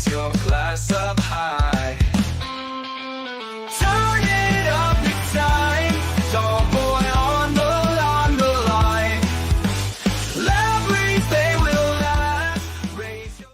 raise your glass up high. Turn it up, it's time. Dog boy on the line. Everything will last. Raise your...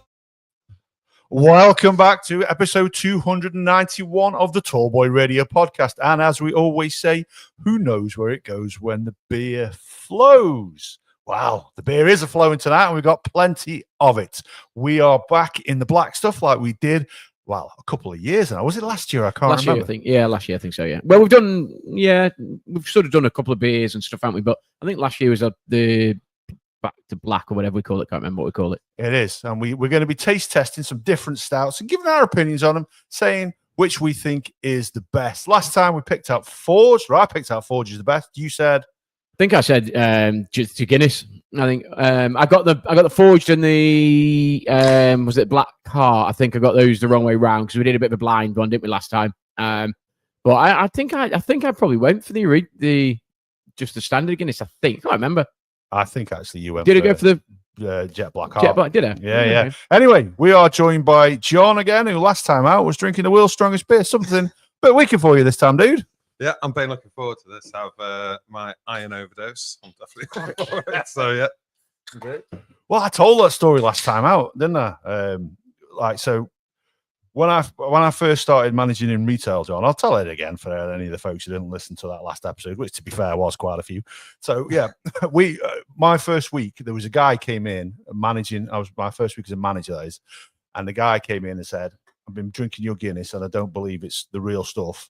Welcome back to episode 291 of the Tallboy Radio podcast. And as we always say, who knows where it goes when the beer flows? Wow, the beer is a-flowing tonight, and we've got plenty of it. We are back in the black stuff like we did, well, a couple of years now. Was it last year? I can't remember. Last year, I think so, yeah. Well, we've sort of done a couple of beers and stuff, haven't we? But I think last year was the back to black or whatever we call it. Can't remember what we call it. It is, and we're going to be taste testing some different stouts and giving our opinions on them, saying which we think is the best. Last time we picked out Forge, or I picked out Forge is the best. You said... I think I said just to Guinness. I think I got the Forged and the was it Black Heart? I think I got those the wrong way round because we did a bit of a blind one, didn't we, last time? But I think I probably went for the just the standard Guinness. I can't remember. I think actually you went. Did it go for the Jet Black Heart? Jet Black, did I? Yeah. Okay. Anyway, we are joined by John again, who last time out was drinking the world's strongest beer. Something a bit wicked for you this time, dude. Yeah, I'm been looking forward to this. Have my iron overdose. I'm definitely looking forward to it. So yeah. Well, I told that story last time out, didn't I? So when I first started managing in retail, John, I'll tell it again for any of the folks who didn't listen to that last episode, which to be fair was quite a few. So yeah, my first week there was a guy came in managing. I was my first week as a manager, that is, and the guy came in and said, "I've been drinking your Guinness, and I don't believe it's the real stuff."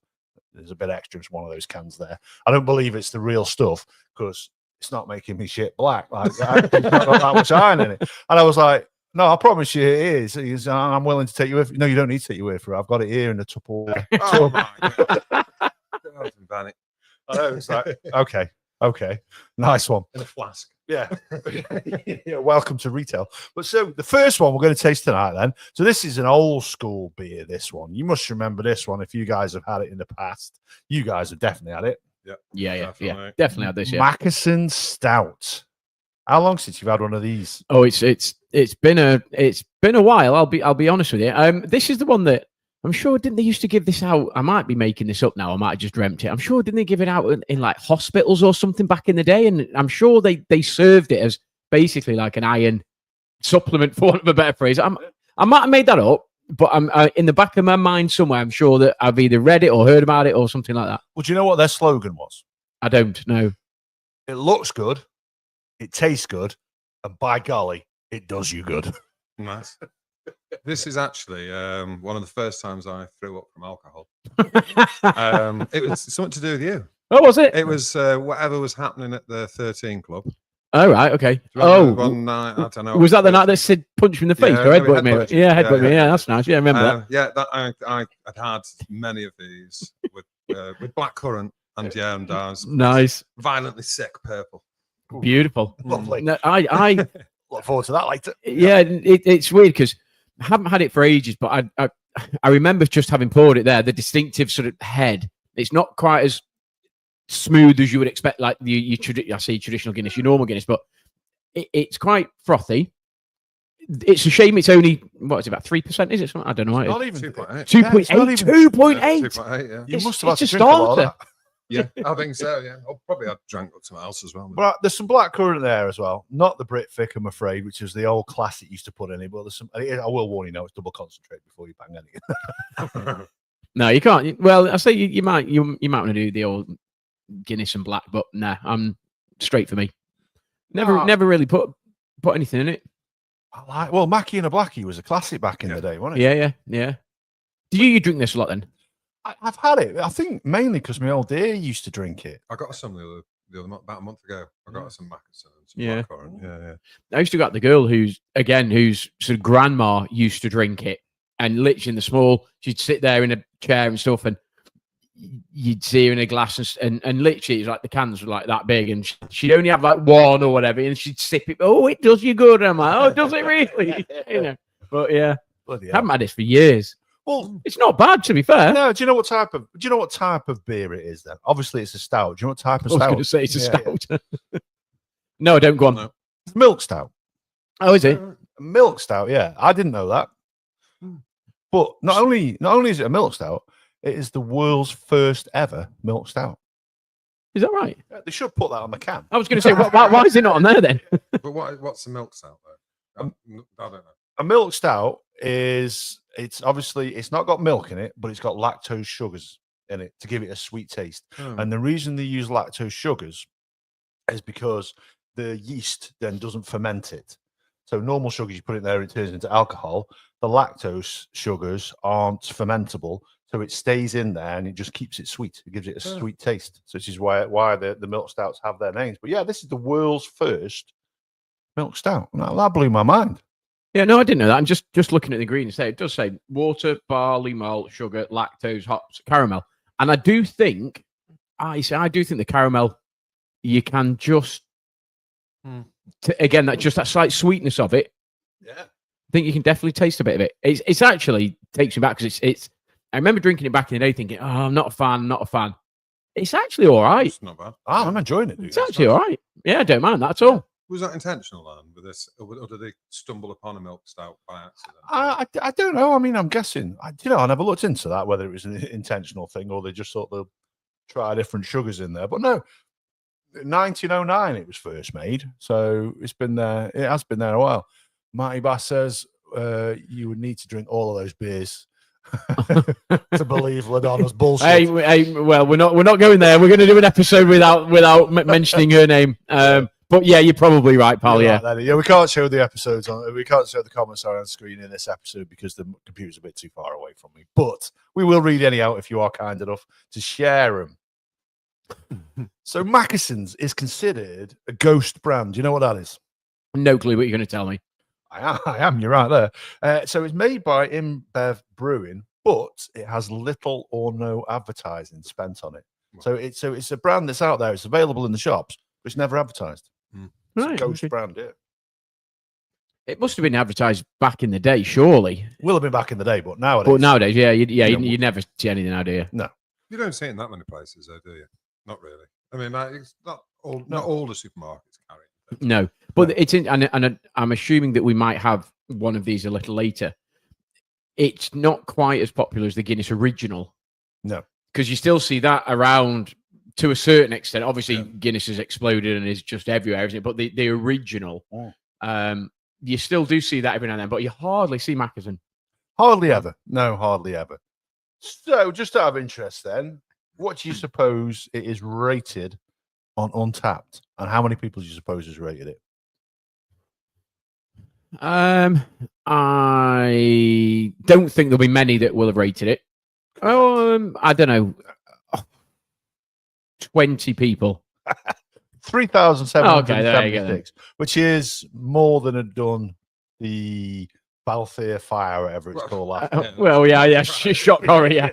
There's a bit extra in one of those cans there. I don't believe it's the real stuff because it's not making me shit black. Like, it's not got that much iron in it. And I was like, no, I promise you it is. He's, I'm willing to take you with. No, you don't need to take you with for it. I've got it here in the Tupperware. Oh my God. I know, it's like, okay. Nice one. In a flask. Yeah. Yeah. Welcome to retail. But so the first one we're going to taste tonight then. So this is an old school beer, this one. You must remember this one if you guys have had it in the past. You guys have definitely had it. Yeah. Definitely had this, yeah. Mackeson Stout. How long since you've had one of these? Oh, it's been a while, I'll be honest with you. This is the one that I'm sure, didn't they used to give this out? I might be making this up now. I might have just dreamt it. I'm sure, didn't they give it out in like hospitals or something back in the day? And I'm sure they served it as basically like an iron supplement, for want of a better phrase. I might have made that up, but I'm in the back of my mind somewhere. I'm sure that I've either read it or heard about it or something like that. Well, do you know what their slogan was? I don't know. It looks good, it tastes good, and by golly, it does you good. Nice. This is actually one of the first times I threw up from alcohol. It was something to do with you. Oh, was it? It was whatever was happening at the 13 Club. Oh, right, okay. One night, I don't know. Was that the night that Sid punched me in the face or headbutt me? Yeah, headbutt me. Yeah, that's nice. Yeah, I remember that. Yeah, I had many of these with blackcurrant and I was nice, violently sick, purple. Beautiful, lovely. No, I look forward to that later. Yeah, it's weird because I haven't had it for ages, but I remember just having poured it there. The distinctive sort of head. It's not quite as smooth as you would expect, like I say traditional Guinness, your normal Guinness, but it's quite frothy. It's a shame it's only, what is it, about 3%, is it? I don't know. Not even 2.8. 2.8. 2.8, yeah. You must have had it's to a drink a lot of starter. that. Yeah, I think so, yeah. I'll probably have drank up something else as well. But there's some blackcurrant there as well. Not the Brit Thick, I'm afraid, which is the old classic used to put in it. But there's some. I will warn you now, it's double concentrate before you bang anything. No, you can't. Well, I say you might want to do the old Guinness and black, but nah, I'm straight for me. Never really put anything in it. Well, Mackie and a Blackie was a classic back in the day, wasn't it? Yeah. Did you drink this a lot then? I've had it. I think mainly because my old dear used to drink it. I got some the other about a month ago. I got some Mackeson and some Yeah. blackcurrant. Yeah. I used to get the girl who's sort of grandma used to drink it, and literally in the small, she'd sit there in a chair and stuff, and you'd see her in a glass, and literally it's like the cans were like that big, and she'd only have like one or whatever, and she'd sip it. Oh, it does you good. And I'm like, oh, does it really? You know. But yeah, I haven't had this for years. Well, it's not bad, to be fair. No, do you know what type of beer it is then? Obviously, it's a stout. Do you know what type of stout? I was going to say it's a stout. Yeah. No, don't go on. No. It's milk stout. Oh, is it? Milk stout, yeah. I didn't know that. But not only is it a milk stout, it is the world's first ever milk stout. Is that right? Yeah, they should put that on the can. I was going to say, why is it not on there then? But what's the milk stout though? I don't know. A milk stout it's obviously it's not got milk in it, but it's got lactose sugars in it to give it a sweet taste. And the reason they use lactose sugars is because the yeast then doesn't ferment it. So normal sugars, you put it there, it turns into alcohol. The lactose sugars aren't fermentable, so it stays in there and it just keeps it sweet. It gives it a sweet taste. So this is why the milk stouts have their names. But yeah, this is the world's first milk stout. Now, that blew my mind. Yeah, no, I didn't know that. I'm just looking at the ingredients there. It does say water, barley, malt, sugar, lactose, hops, caramel. And I do think the caramel, you can just, again, that slight sweetness of it. Yeah. I think you can definitely taste a bit of it. It's actually takes me back because it's. I remember drinking it back in the day, thinking, "Oh, I'm not a fan." It's actually all right. It's not bad. Oh, I'm enjoying it. Dude. It's actually all right. Yeah, I don't mind that at all. Was that intentional, then, with this, or did they stumble upon a milk stout by accident? I don't know. I mean, I'm guessing. I never looked into that whether it was an intentional thing or they just thought they'll try different sugars in there. But no, 1909 it was first made, so it's been there. It has been there a while. Marty Bass says you would need to drink all of those beers to believe LaDonna's bullshit. Hey, well, we're not going there. We're going to do an episode without mentioning her name. But yeah, you're probably right, pal. You're Yeah, right, yeah. We can't show the episodes we can't show the comments on screen in this episode because the computer's a bit too far away from me. But we will read any out if you are kind enough to share them. So Mackeson's is considered a ghost brand. Do you know what that is? no clue what you're going to tell me. I am. You're right there. So it's made by InBev Brewing, but it has little or no advertising spent on it. So it's a brand that's out there. It's available in the shops, but it's never advertised. It's a ghost brand. Yeah. It must have been advertised back in the day, surely. Will have been back in the day, but nowadays, you never see anything now, do you? No. You don't see it in that many places, though, do you? Not really. I mean, it's not all the supermarkets carry it. No, but it's in, and I'm assuming that we might have one of these a little later. It's not quite as popular as the Guinness Original. No, because you still see that around to a certain extent. Obviously, Guinness has exploded and is just everywhere, isn't it? But the original, you still do see that every now and then, but you hardly see Mackeson. Hardly ever. No, hardly ever. So, just out of interest, then, what do you suppose it is rated on Untapped, and how many people do you suppose has rated it? I don't think there'll be many that will have rated it. I don't know. 20 people. 3,776, which is more than had done the Balthier fire, whatever it's called. Well, yeah, shock horror, yeah.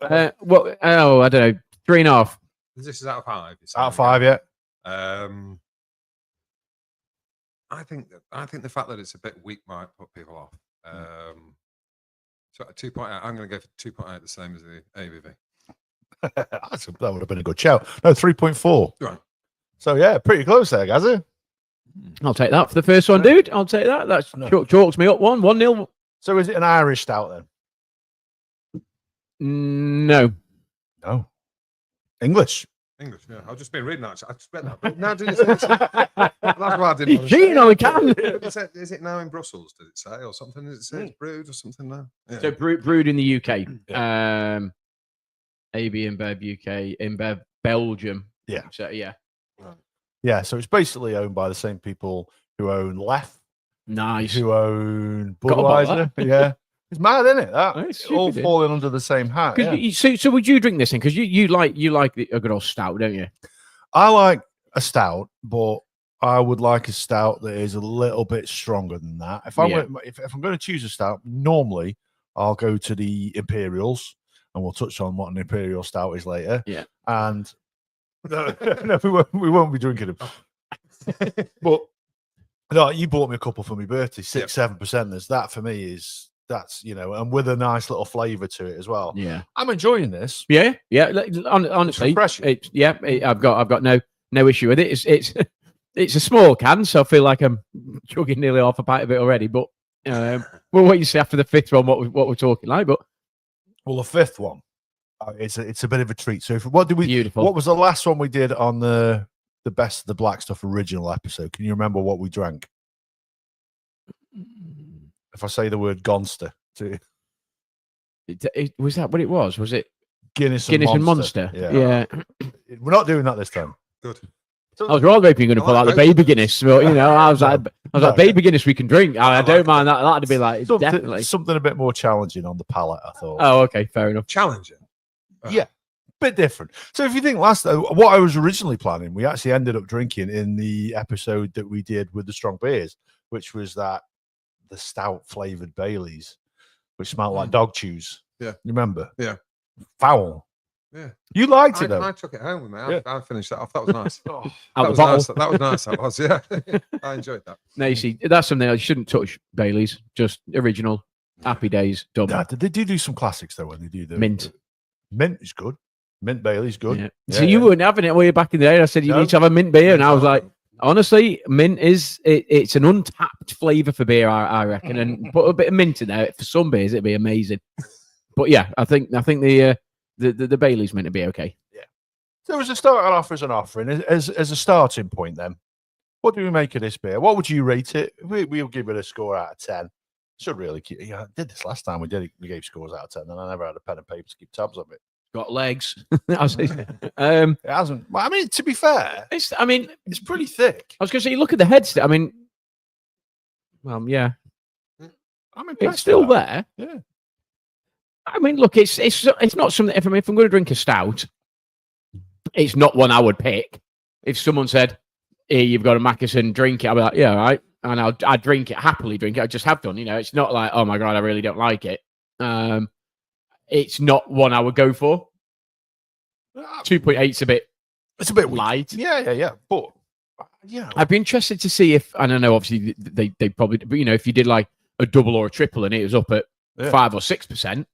I don't know, 3.5. This is out of 5. Out of 5, yeah. I think the fact that it's a bit weak might put people off. So at 2.8, I'm going to go for 2.8, the same as the ABV. That would have been a good shout. No, 3.4. Right. So yeah, pretty close there, Gazzy. I'll take that for the first one, dude. I'll take that. That's chalks me up 1-0. So is it an Irish stout then? No. English, yeah. I've just been reading that. I just read that. No, did it say that's why I didn't. You're cheating on the can. Is it now in Brussels? Did it say or something? Did it say it's brewed or something now? Yeah. So brewed in the UK. AB InBev UK, InBev Belgium. Yeah. So yeah. Yeah. So it's basically owned by the same people who own Leth. Nice. Who own Budweiser. Yeah. It's mad, isn't it? It's all falling under the same hat. Yeah. So would you drink this thing? Because you like a good old stout, don't you? I like a stout, but I would like a stout that is a little bit stronger than that. If I'm going to choose a stout, normally I'll go to the Imperials, and we'll touch on what an Imperial stout is later. Yeah. And no, we won't be drinking them. But no, you bought me a couple for my birthday, 6-7%. That for me that's and with a nice little flavour to it as well. Yeah, I'm enjoying this. Yeah. Honestly, I've got no issue with it. It's a small can, so I feel like I'm chugging nearly half a pint of it already. But We'll wait and see after the fifth one what we're talking like. But Well, the fifth one, it's a bit of a treat. So, what did we? Beautiful. What was the last one we did on the best of the black stuff original episode? Can you remember what we drank? If I say the word Gonster, to was that what it was? Was it Guinness and Monster? Yeah. We're not doing that this time. Good. I was rather hoping you're going to pull out the baby Guinness, but I was like, baby Guinness we can drink. I don't mind that. That'd be like definitely something a bit more challenging on the palate. I thought. Oh, okay, fair enough. Challenging. Yeah, bit different. So if you think what I was originally planning, we actually ended up drinking in the episode that we did with the strong beers, which was the stout flavored Baileys, which smelled like dog chews. Yeah, you remember? Yeah, foul. Yeah, you liked it though. I took it home with me. I finished that off. That was nice. Out that the was bottle. nice. That was nice. That was. Yeah, I enjoyed that. No, you see, that's something I shouldn't touch. Baileys, just original. Happy days. Done. Nah, they do some classics though when they do the mint. Mint is good. Mint Bailey's good. Yeah. So you weren't having it way back in the day. I said you need to have a mint beer, and I was like, honestly, mint it's an untapped flavour for beer, I reckon. And put a bit of mint in there for some beers, it'd be amazing. But yeah, I think the Bailey's mint would be okay. Yeah. So as a starting off as an offering, as a starting point, then what do we make of this beer? What would you rate it? We'll give it a score out of 10. Should really keep. Yeah, I did this last time. We gave scores out of 10, and I never had a pen and paper to keep tabs of it. Got legs. It hasn't. I mean, to be fair, it's pretty thick. I was going to say, look at the heads. I mean, yeah. I mean, it's still there. Yeah. I mean, look, it's not something. If I'm going to drink a stout, it's not one I would pick. If someone said, "Here, you've got a Mackeson, drink it," I'd be like, "Yeah, all right," and I'd drink it happily. Drink it. I just have done. It's not like, "Oh my god, I really don't like it." It's not one I would go for. 2.8's a bit. It's a bit light. Yeah. But I'd be interested to see if, and I know obviously they probably, but if you did like a double or a triple and it was up at 5 or 6%,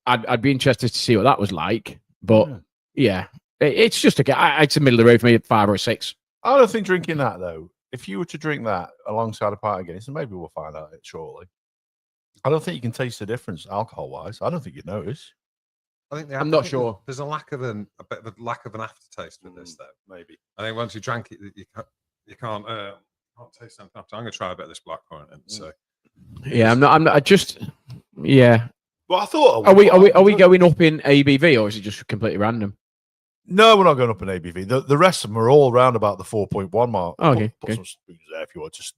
I'd be interested to see what that was like. But it's just it's a middle of the road for me at 5 or 6. I don't think drinking that though. If you were to drink that alongside a pint of Guinness, and maybe we'll find out it shortly. I don't think you can taste the difference alcohol-wise. I don't think you'd notice. I think I'm not sure. There's a bit of a lack of an aftertaste with this, though. Maybe. I think once you drank it, you can't taste something after. I'm going to try a bit of this blackcurrant. So. Yeah, I'm not. I just. Yeah. Well, I thought. Are we going up in ABV or is it just completely random? No, we're not going up in ABV. The rest of them are all around about the 4.1 mark. Oh, okay. Put some spoons there if you want. Just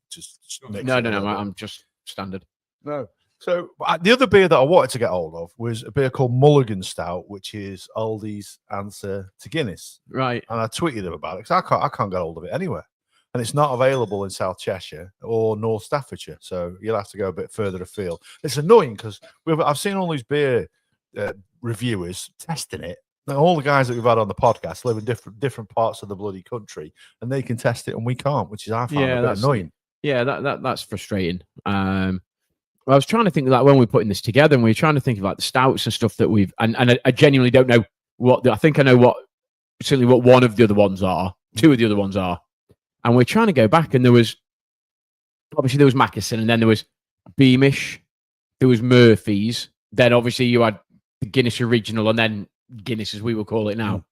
mix No. it a little bit. I'm just standard. No. So the other beer that I wanted to get hold of was a beer called Mulligan Stout, which is Aldi's answer to Guinness. Right. And I tweeted them about it because I can't get hold of it anywhere. And it's not available in South Cheshire or North Staffordshire. So you'll have to go a bit further afield. It's annoying because I've seen all these beer reviewers testing it. Now, all the guys that we've had on the podcast live in different parts of the bloody country, and they can test it and we can't, which is I find a bit annoying. Yeah, that's frustrating. I was trying to think of that when we were putting this together, and we were trying to think about the stouts and stuff that we've, and I genuinely don't know I think I know certainly what one of the other ones are, two of the other ones are, and we're trying to go back, and there was Mackeson, and then there was Beamish, there was Murphy's, then obviously you had the Guinness Original, and then Guinness as we will call it now.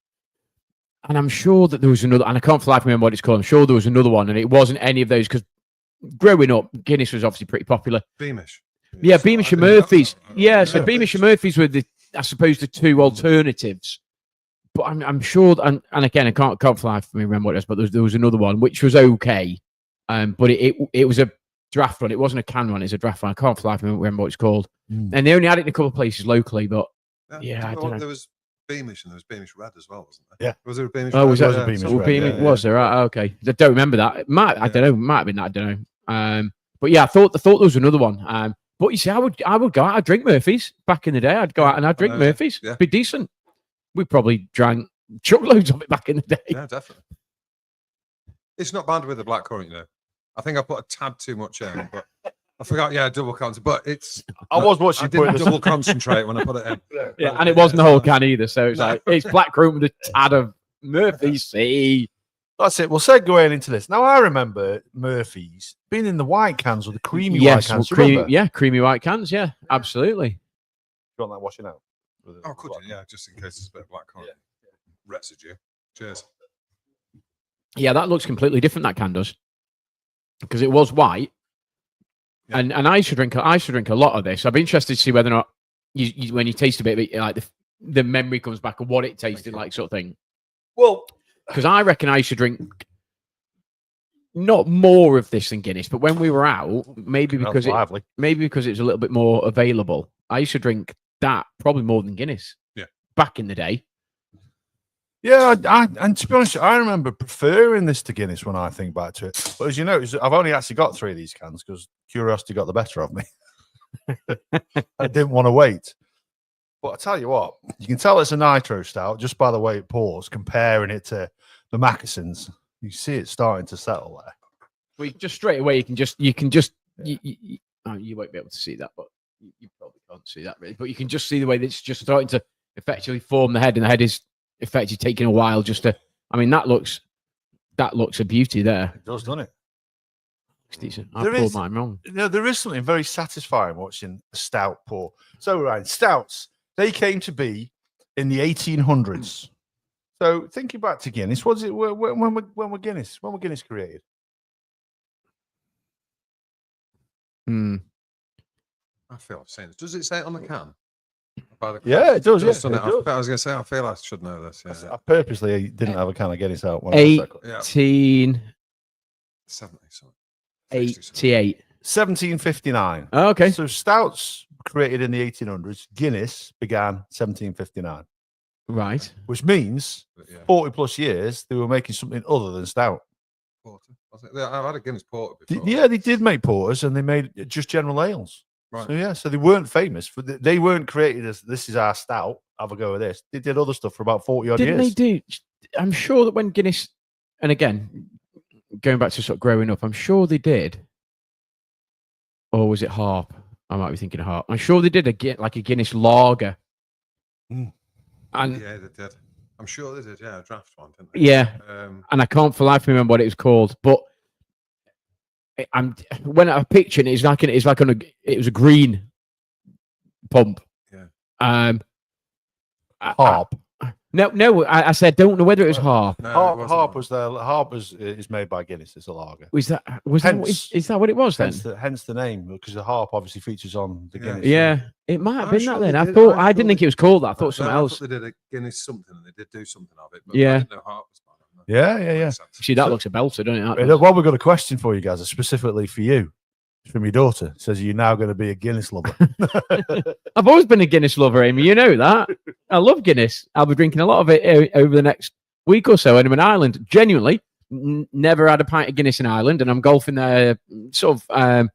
And I'm sure that there was another, and I can't for life remember what it's called. I'm sure there was another one, and it wasn't any of those because growing up, Guinness was obviously pretty popular. Beamish. Yeah, Beamish and Murphy's. Yeah, so Beamish and Murphy's were I suppose the two alternatives. But I'm sure, and again, I can't for life remember what it was, but there was another one which was okay. But it was a draft one. It wasn't a can one. It's a draft one. I can't for life remember what it's called. And they only had it in a couple of places locally, but I don't know. There was Beamish and there was Beamish Red as well, wasn't there? Yeah. Was there a Beamish Red? Was that a Beamish Red? Red? Was there? Right, okay. I don't remember that. I don't know. It might have been that. I don't know. But yeah, I thought there was another one. But you see, I would go out. I'd drink Murphy's back in the day. I'd go out and I'd drink Murphy's. Yeah. Be decent. We probably drank truckloads of it back in the day. Yeah, definitely. It's not bad with the blackcurrant, I think I put a tad too much in, but I forgot. Yeah, double concentrate. But it's. I didn't double concentrate when I put it in. Yeah, and it wasn't the whole can either. So it's like it's blackcurrant with a tad of Murphy's. See, That's it. We'll segueing into this. Now, I remember Murphy's being in the white cans or the creamy white cans. Do you remember? Creamy white cans. Yeah, absolutely. You want that washing out? Oh, could you? Yeah, just in case there's a bit of black currant residue. Cheers. Yeah, that looks completely different. That can does, because it was white, and I used to drink a lot of this. I'd be interested to see whether or not you when you taste a bit of it, like the memory comes back of what it tasted like, sort of thing. Well, because I reckon I used to drink not more of this than Guinness, but when we were out, maybe because it was a little bit more available. I used to drink that probably more than Guinness. Yeah, back in the day. Yeah, and to be honest, I remember preferring this to Guinness when I think back to it. But as you know, I've only actually got 3 of these cans because curiosity got the better of me. I didn't want to wait. But I tell you what, you can tell it's a nitro stout just by the way it pours, comparing it to the Mackesons. You see it starting to settle there. Well, just straight away, you can just you won't be able to see that, but you probably can't see that really. But you can just see the way that it's just starting to effectively form the head, and the head is effectively taking a while just to. I mean, that looks a beauty there. It does, doesn't it? It's decent. I poured mine wrong. There is something very satisfying watching a stout pour. So, Ryan, stouts, they came to be in the 1800s. So, thinking back to Guinness, when were Guinness created? I feel I've seen this. Does it say it on the can? Yeah, it does. I was going to say, I feel I should know this. Yeah. I purposely didn't have a can of Guinness out. 1878. 1759. Oh, okay. So stouts created in the 1800s. Guinness began 1759. Right. Which means 40 plus years they were making something other than stout. Porter. I've had a Guinness porter before. Yeah, they did make porters and they made just general ales. Right. So they weren't famous. They weren't created as this is our stout. Have a go at this. They did other stuff for about 40 odd years. Didn't they do? I'm sure that when Guinness, and again, going back to sort of growing up, I'm sure they did. Or was it Harp? I might be thinking of Harp. I'm sure they did a Guinness lager. Mm. And yeah, they did. I'm sure they did. Yeah, a draft one, didn't they? Yeah. And I can't for life remember what it was called, but when I picture it, it was a green pump. Yeah. Harp. No. I said don't know whether it was Harp. No, Harp was there. Harp is made by Guinness. It's a lager. Is that what it was then? Hence the name, because the Harp obviously features on the Guinness. Yeah, it might have been that then. I didn't think it was called that. I thought something else. They did a Guinness something, and they did do something of it. But yeah. I didn't know Harp was part of it. Yeah. See, that looks a belter, doesn't it? Well, we've got a question for you guys, specifically for you. It's from your daughter. It says you're now going to be a Guinness lover. I've always been a Guinness lover, Amy. You know that. I love Guinness. I'll be drinking a lot of it over the next week or so. And I'm in Ireland. Genuinely, never had a pint of Guinness in Ireland, and I'm golfing there sort of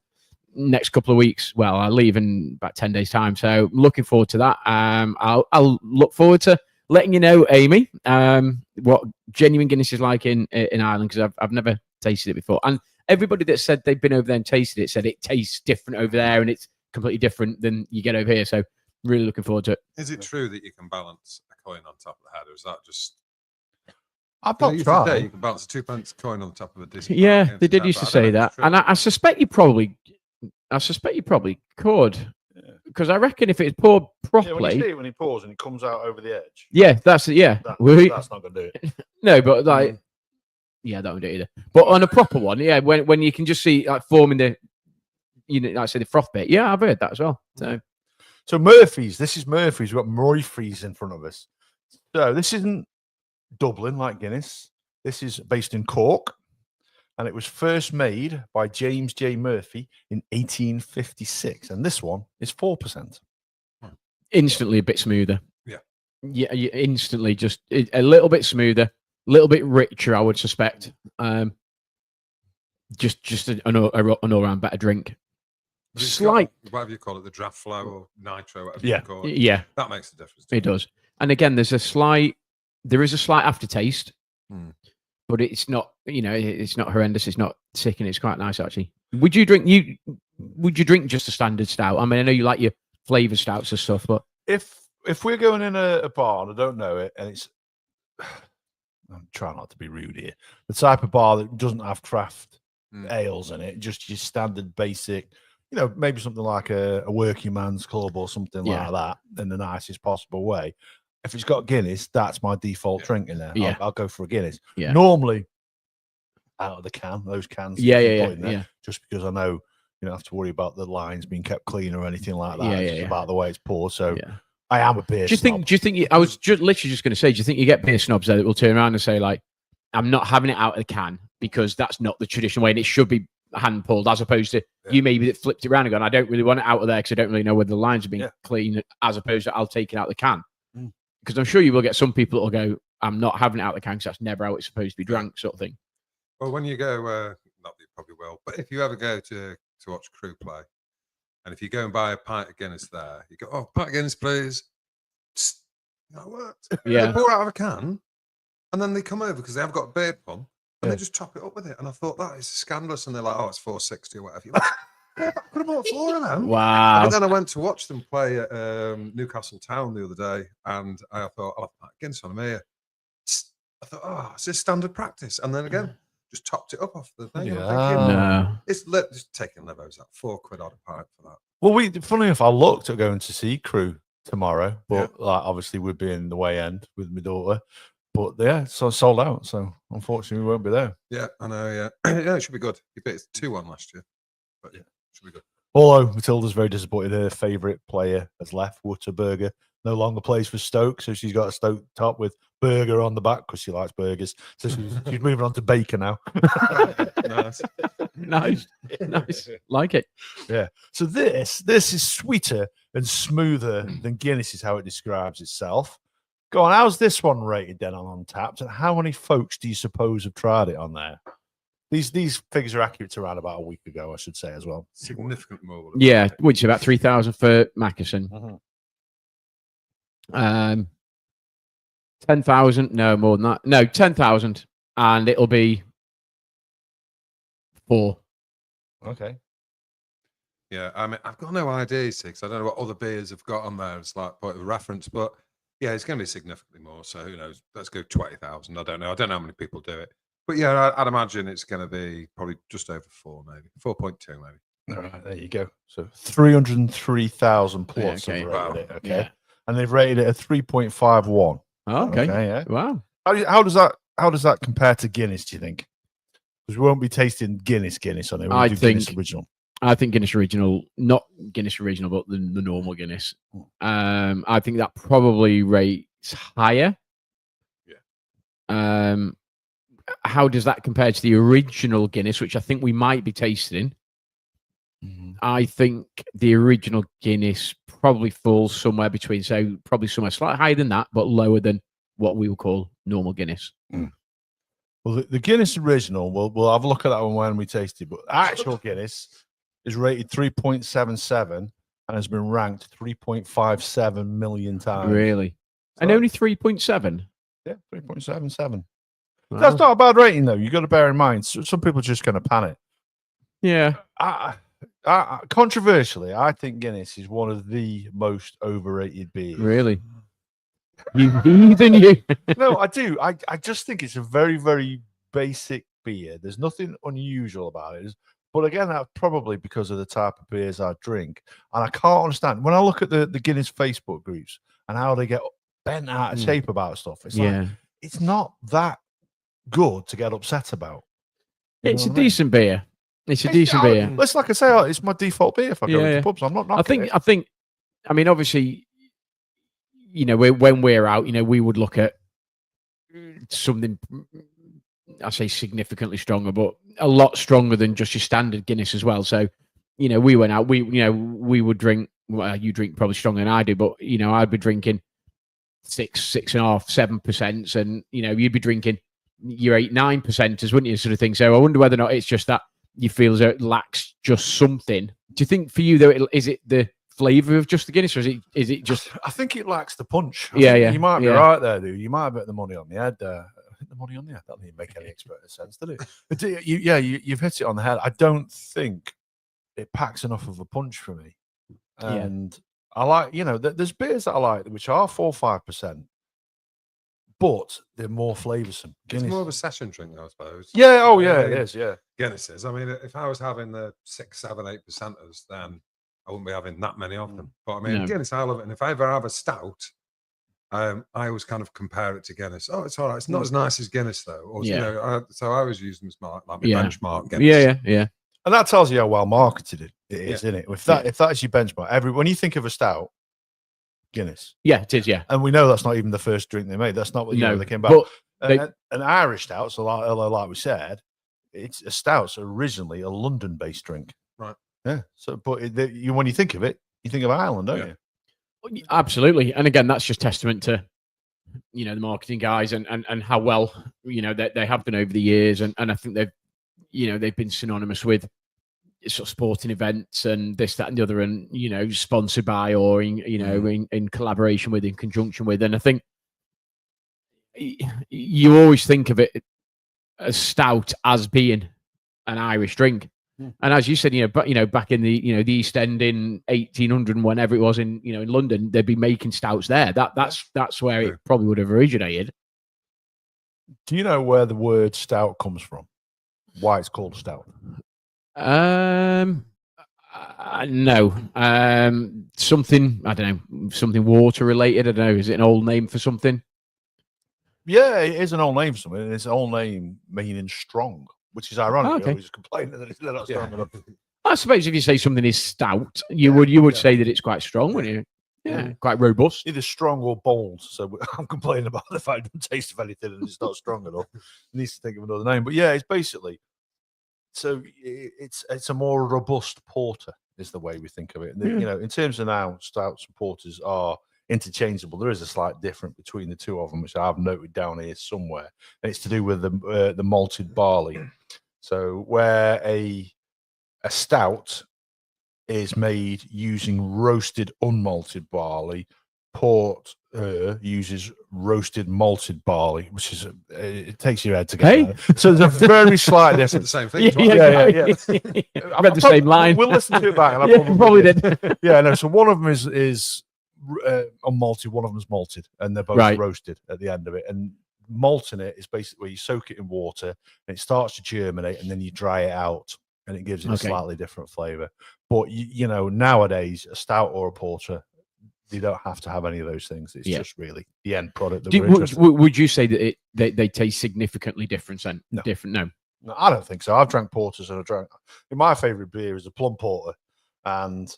next couple of weeks. Well, I leave in about 10 days' time, so I'm looking forward to that. I'll look forward to letting you know, Amy, what genuine Guinness is like in Ireland, because I've never tasted it before. And everybody that said they've been over there and tasted it said it tastes different over there, and it's completely different than you get over here. So really looking forward to it. Is it true that you can balance a coin on top of the head, or is that just? I've not tried. You can balance a 2-pence coin on top of a disc. Yeah, they did used to say that, and I suspect you probably could, because I reckon if it's poured properly, when you see it when he pours and it comes out over the edge. Yeah, that's it. Yeah, that's not going to do it. No, but like, yeah, that won't do it either. But on a proper one, yeah, when you can just see like forming the, like I say, the froth bit. Yeah, I've heard that as well. So Murphy's. This is Murphy's. We've got Murphy's in front of us. So this isn't Dublin like Guinness. This is based in Cork, and it was first made by James J. Murphy in 1856. And this one is 4%. Instantly a bit smoother. Yeah, you instantly just a little bit smoother, a little bit richer, I would suspect. Just an all-round better drink. Slight, whatever you call it, the draft flow or nitro, whatever you call it. Yeah, that makes a difference. It does. And again, there is a slight aftertaste, but it's not, it's not horrendous. It's not sickening. It's quite nice actually. Would you drink just a standard stout? I mean, I know you like your flavour stouts and stuff, but if we're going in a bar and I don't know it, and it's I'm trying not to be rude here. The type of bar that doesn't have craft Mm. ales in it, just your standard basic, maybe something like a working man's club or something Yeah. like that in the nicest possible way. If it's got Guinness, that's my default drink in there. Yeah. I'll go for a Guinness. Yeah. Normally out of the can, those cans. Yeah, that you yeah, put in there, yeah. just because I know you don't have to worry about the lines being kept clean or anything like that. Yeah, It's yeah, just yeah. about the way it's poured. So Yeah. I am a beer Do you snob. think? I was just literally just going to say. Do you think you get beer snobs there that will turn around and say like, "I'm not having it out of the can because that's not the traditional way, and it should be hand pulled," as opposed to you maybe that flipped it around and gone, "I don't really want it out of there because I don't really know whether the lines are being clean," as opposed to "I'll take it out of the can." Because I'm sure you will get some people that will go, "I'm not having it out of the can because that's never how it's supposed to be drank," sort of thing. Well, when you go, not that you probably will, but if you ever go to watch Crew play, and if you go and buy a pint of Guinness there, you go, "Oh, pint of Guinness, please." That worked. Yeah. They pour out of a can, and then they come over because they have got a beer pump, and they just top it up with it. And I thought that is scandalous. And they're like, "Oh, it's 460 or whatever." You're like, I could have bought 4 of them. Wow. And then I went to watch them play at Newcastle Town the other day, and I thought, "Oh, Guinness on them here." I thought, "Oh, it's just standard practice." And then again, just topped it up off the thing. And I'm thinking, No. it's just taking levos that £4 odd a pint for that. Well, funny enough, I looked at going to see Crew tomorrow, but like obviously we'd be in the way end with my daughter. But yeah, so sold out. So unfortunately, we won't be there. Yeah, I know. Yeah, yeah, it should be good. You beat it 2-1 last year, but yeah, it should be good. Although Matilda's very disappointed, her favourite player has left. Whataburger no longer plays for Stoke, so she's got a Stoke top with burger on the back because she likes burgers. So she's moving on to bacon now. Nice. nice. Like it. Yeah. So this is sweeter and smoother than Guinness is how it describes itself. Go on, how's this one rated then on Untapped? And how many folks do you suppose have tried it on there? These figures are accurate to around about a week ago, I should say as well. Significantly more. Yeah, would you say about 3,000 for Mackeson? 10,000? No, more than that. No, 10,000, and it'll be 4. Okay. Yeah, I mean, I've got no idea, because I don't know what other beers have got on there. It's like point of reference, but yeah, it's going to be significantly more. So who knows? Let's go 20,000. I don't know. I don't know how many people do it, but yeah, I'd imagine it's going to be probably just over 4, maybe 4.2, maybe. All right, there you go. So 303,000 plus okay. have rated Wow. it. Okay, Yeah. and they've rated it a 3.51. Okay. Yeah. Wow. How does that compare to Guinness? Do you think? Because we won't be tasting Guinness on it. We'll do Guinness original. I think Guinness original, not Guinness original, but the normal Guinness. I think that probably rates higher. Yeah. How does that compare to the original Guinness, which I think we might be tasting? I think the original Guinness probably falls somewhere between, so probably somewhere slightly higher than that, but lower than what we would call normal Guinness. Well, the Guinness original, we'll have a look at that one when we taste it. But actual Guinness is rated 3.77 and has been ranked 3.57 million times. Really? So And only 3.7? Yeah, 3.77. Wow. That's not a bad rating, though. You've got to bear in mind, some people are just going to panic. Yeah. Controversially, I think Guinness is one of the most overrated beers. Really? You heathen, you. No, I do. I just think it's a very, very basic beer. There's nothing unusual about it. But again, that's probably because of the type of beers I drink. And I can't understand. When I look at the Guinness Facebook groups and how they get bent out of shape about stuff, it's like, it's not that good to get upset about. It's a decent beer. It's a decent beer. It's like I say, it's my default beer if I go into pubs. I'm not knocking it. I think, I mean, obviously, you know, when we're out, you know, we would look at something, I say significantly stronger, but a lot stronger than just your standard Guinness as well. So, you know, we went out, we would drink, well, you drink probably stronger than I do, but, you know, I'd be drinking 6.5%, 7%, and, you know, you'd be drinking your 8-9%, wouldn't you, sort of thing. So I wonder whether or not it's just that you feel as though it lacks just something. Do you think for you, though, is it the flavour of just the Guinness, or is it just... I think it lacks the punch. Yeah. You might be right there, dude. You might have hit the money on the head there. The money on the head. That didn't make any expert sense, did it? But you've hit it on the head. I don't think it packs enough of a punch for me. And I like, you know, there's beers that I like which are 4-5%, but they're more flavoursome. It's Guinness. more of a session drink, I suppose. Yeah. Oh, yeah. I It mean, is. Yeah. Guinness is. I mean, if I was having the 6, 7, 8%ers, then I wouldn't be having that many of them. But I mean, No. Guinness, I love it. And if I ever have a stout, I always kind of compare it to Guinness. Oh, it's all right. It's not as nice as Guinness, though. Or, you Yeah. know, so I always use them as my Yeah. benchmark. Guinness. Yeah. And that tells you how well marketed it is, Yeah. isn't it? If that's your benchmark, when you think of a stout, Guinness. Yeah, it is. Yeah. And we know that's not even the first drink they made. That's not what No, they came back. but An Irish stout, so like we said, it's a stout's originally a London-based drink. Right. Yeah. So, but when you think of it, you think of Ireland, don't you? Absolutely. And again, that's just testament to, the marketing guys and how well, they have done over the years. And I think they've been synonymous with sort of sporting events and this, that, and the other, and, sponsored by or, in collaboration with, in conjunction with. And I think you always think of it as stout as being an Irish drink. And as you said, back in the the East End in 1800 and whenever it was in in London, they'd be making stouts there. That's where it probably would have originated. Do you know where the word stout comes from? Why it's called stout? No. Something, I don't know, something water related. I don't know. Is it an old name for something? Yeah, it is an old name for something. And it's an old name meaning strong, which is ironic. Oh, okay. He's complaining that they're not strong enough. I suppose if you say something is stout, you would say that it's quite strong, wouldn't you? Yeah, quite robust. Either strong or bold. So I'm complaining about the fact it doesn't taste of anything and it's not strong enough. It needs to think of another name. But yeah, it's basically, so it's a more robust porter is the way we think of it. And in terms of now, stouts and porters are interchangeable. There is a slight difference between the two of them, which I've noted down here somewhere. And it's to do with the malted barley. So where a stout is made using roasted unmalted barley, port uses roasted malted barley, which is it takes your head to get there. So there's a very slight It's difference. the same thing. Yeah. I read the same line. We'll listen to it back. And Yeah, probably did. Yeah, no. So one of them is unmalted, one of them is malted, and they're both roasted at the end of it. And malting it is basically where you soak it in water and it starts to germinate, and then you dry it out, and it gives it a slightly different flavor. But nowadays, a stout or a porter, you don't have to have any of those things. It's just really the end product. Would you say that they taste significantly different? Then No. Different? No, I don't think so. I've drank porters and my favorite beer is a plum porter, and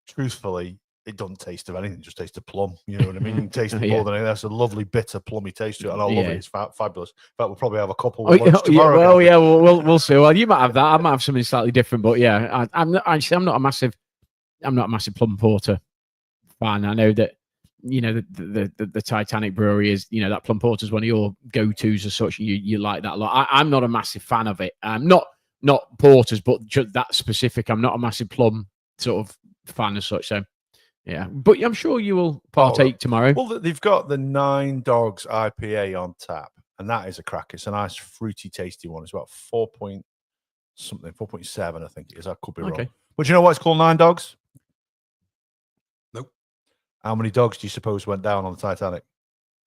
truthfully, it doesn't taste of anything. It just tastes of plum. You know what I mean? You can taste it more than anything. That's a lovely, bitter, plummy taste to it, and I love it. It's fabulous. In fact, we'll probably have a couple tomorrow. We'll see. Well, you might have that. I might have something slightly different, but yeah, I'm not a massive plum porter fan. I know that the Titanic Brewery is that plum porter is one of your go-tos as such. You like that a lot. I'm not a massive fan of it. Not porters, but just that specific. I'm not a massive plum sort of fan as such. So. Yeah, but I'm sure you will partake tomorrow. Well, they've got the 9 Dogs IPA on tap, and that is a cracker. It's a nice, fruity, tasty one. It's about 4.7, I think it is. I could be wrong. But you know why it's called 9 Dogs? Nope. How many dogs do you suppose went down on the Titanic?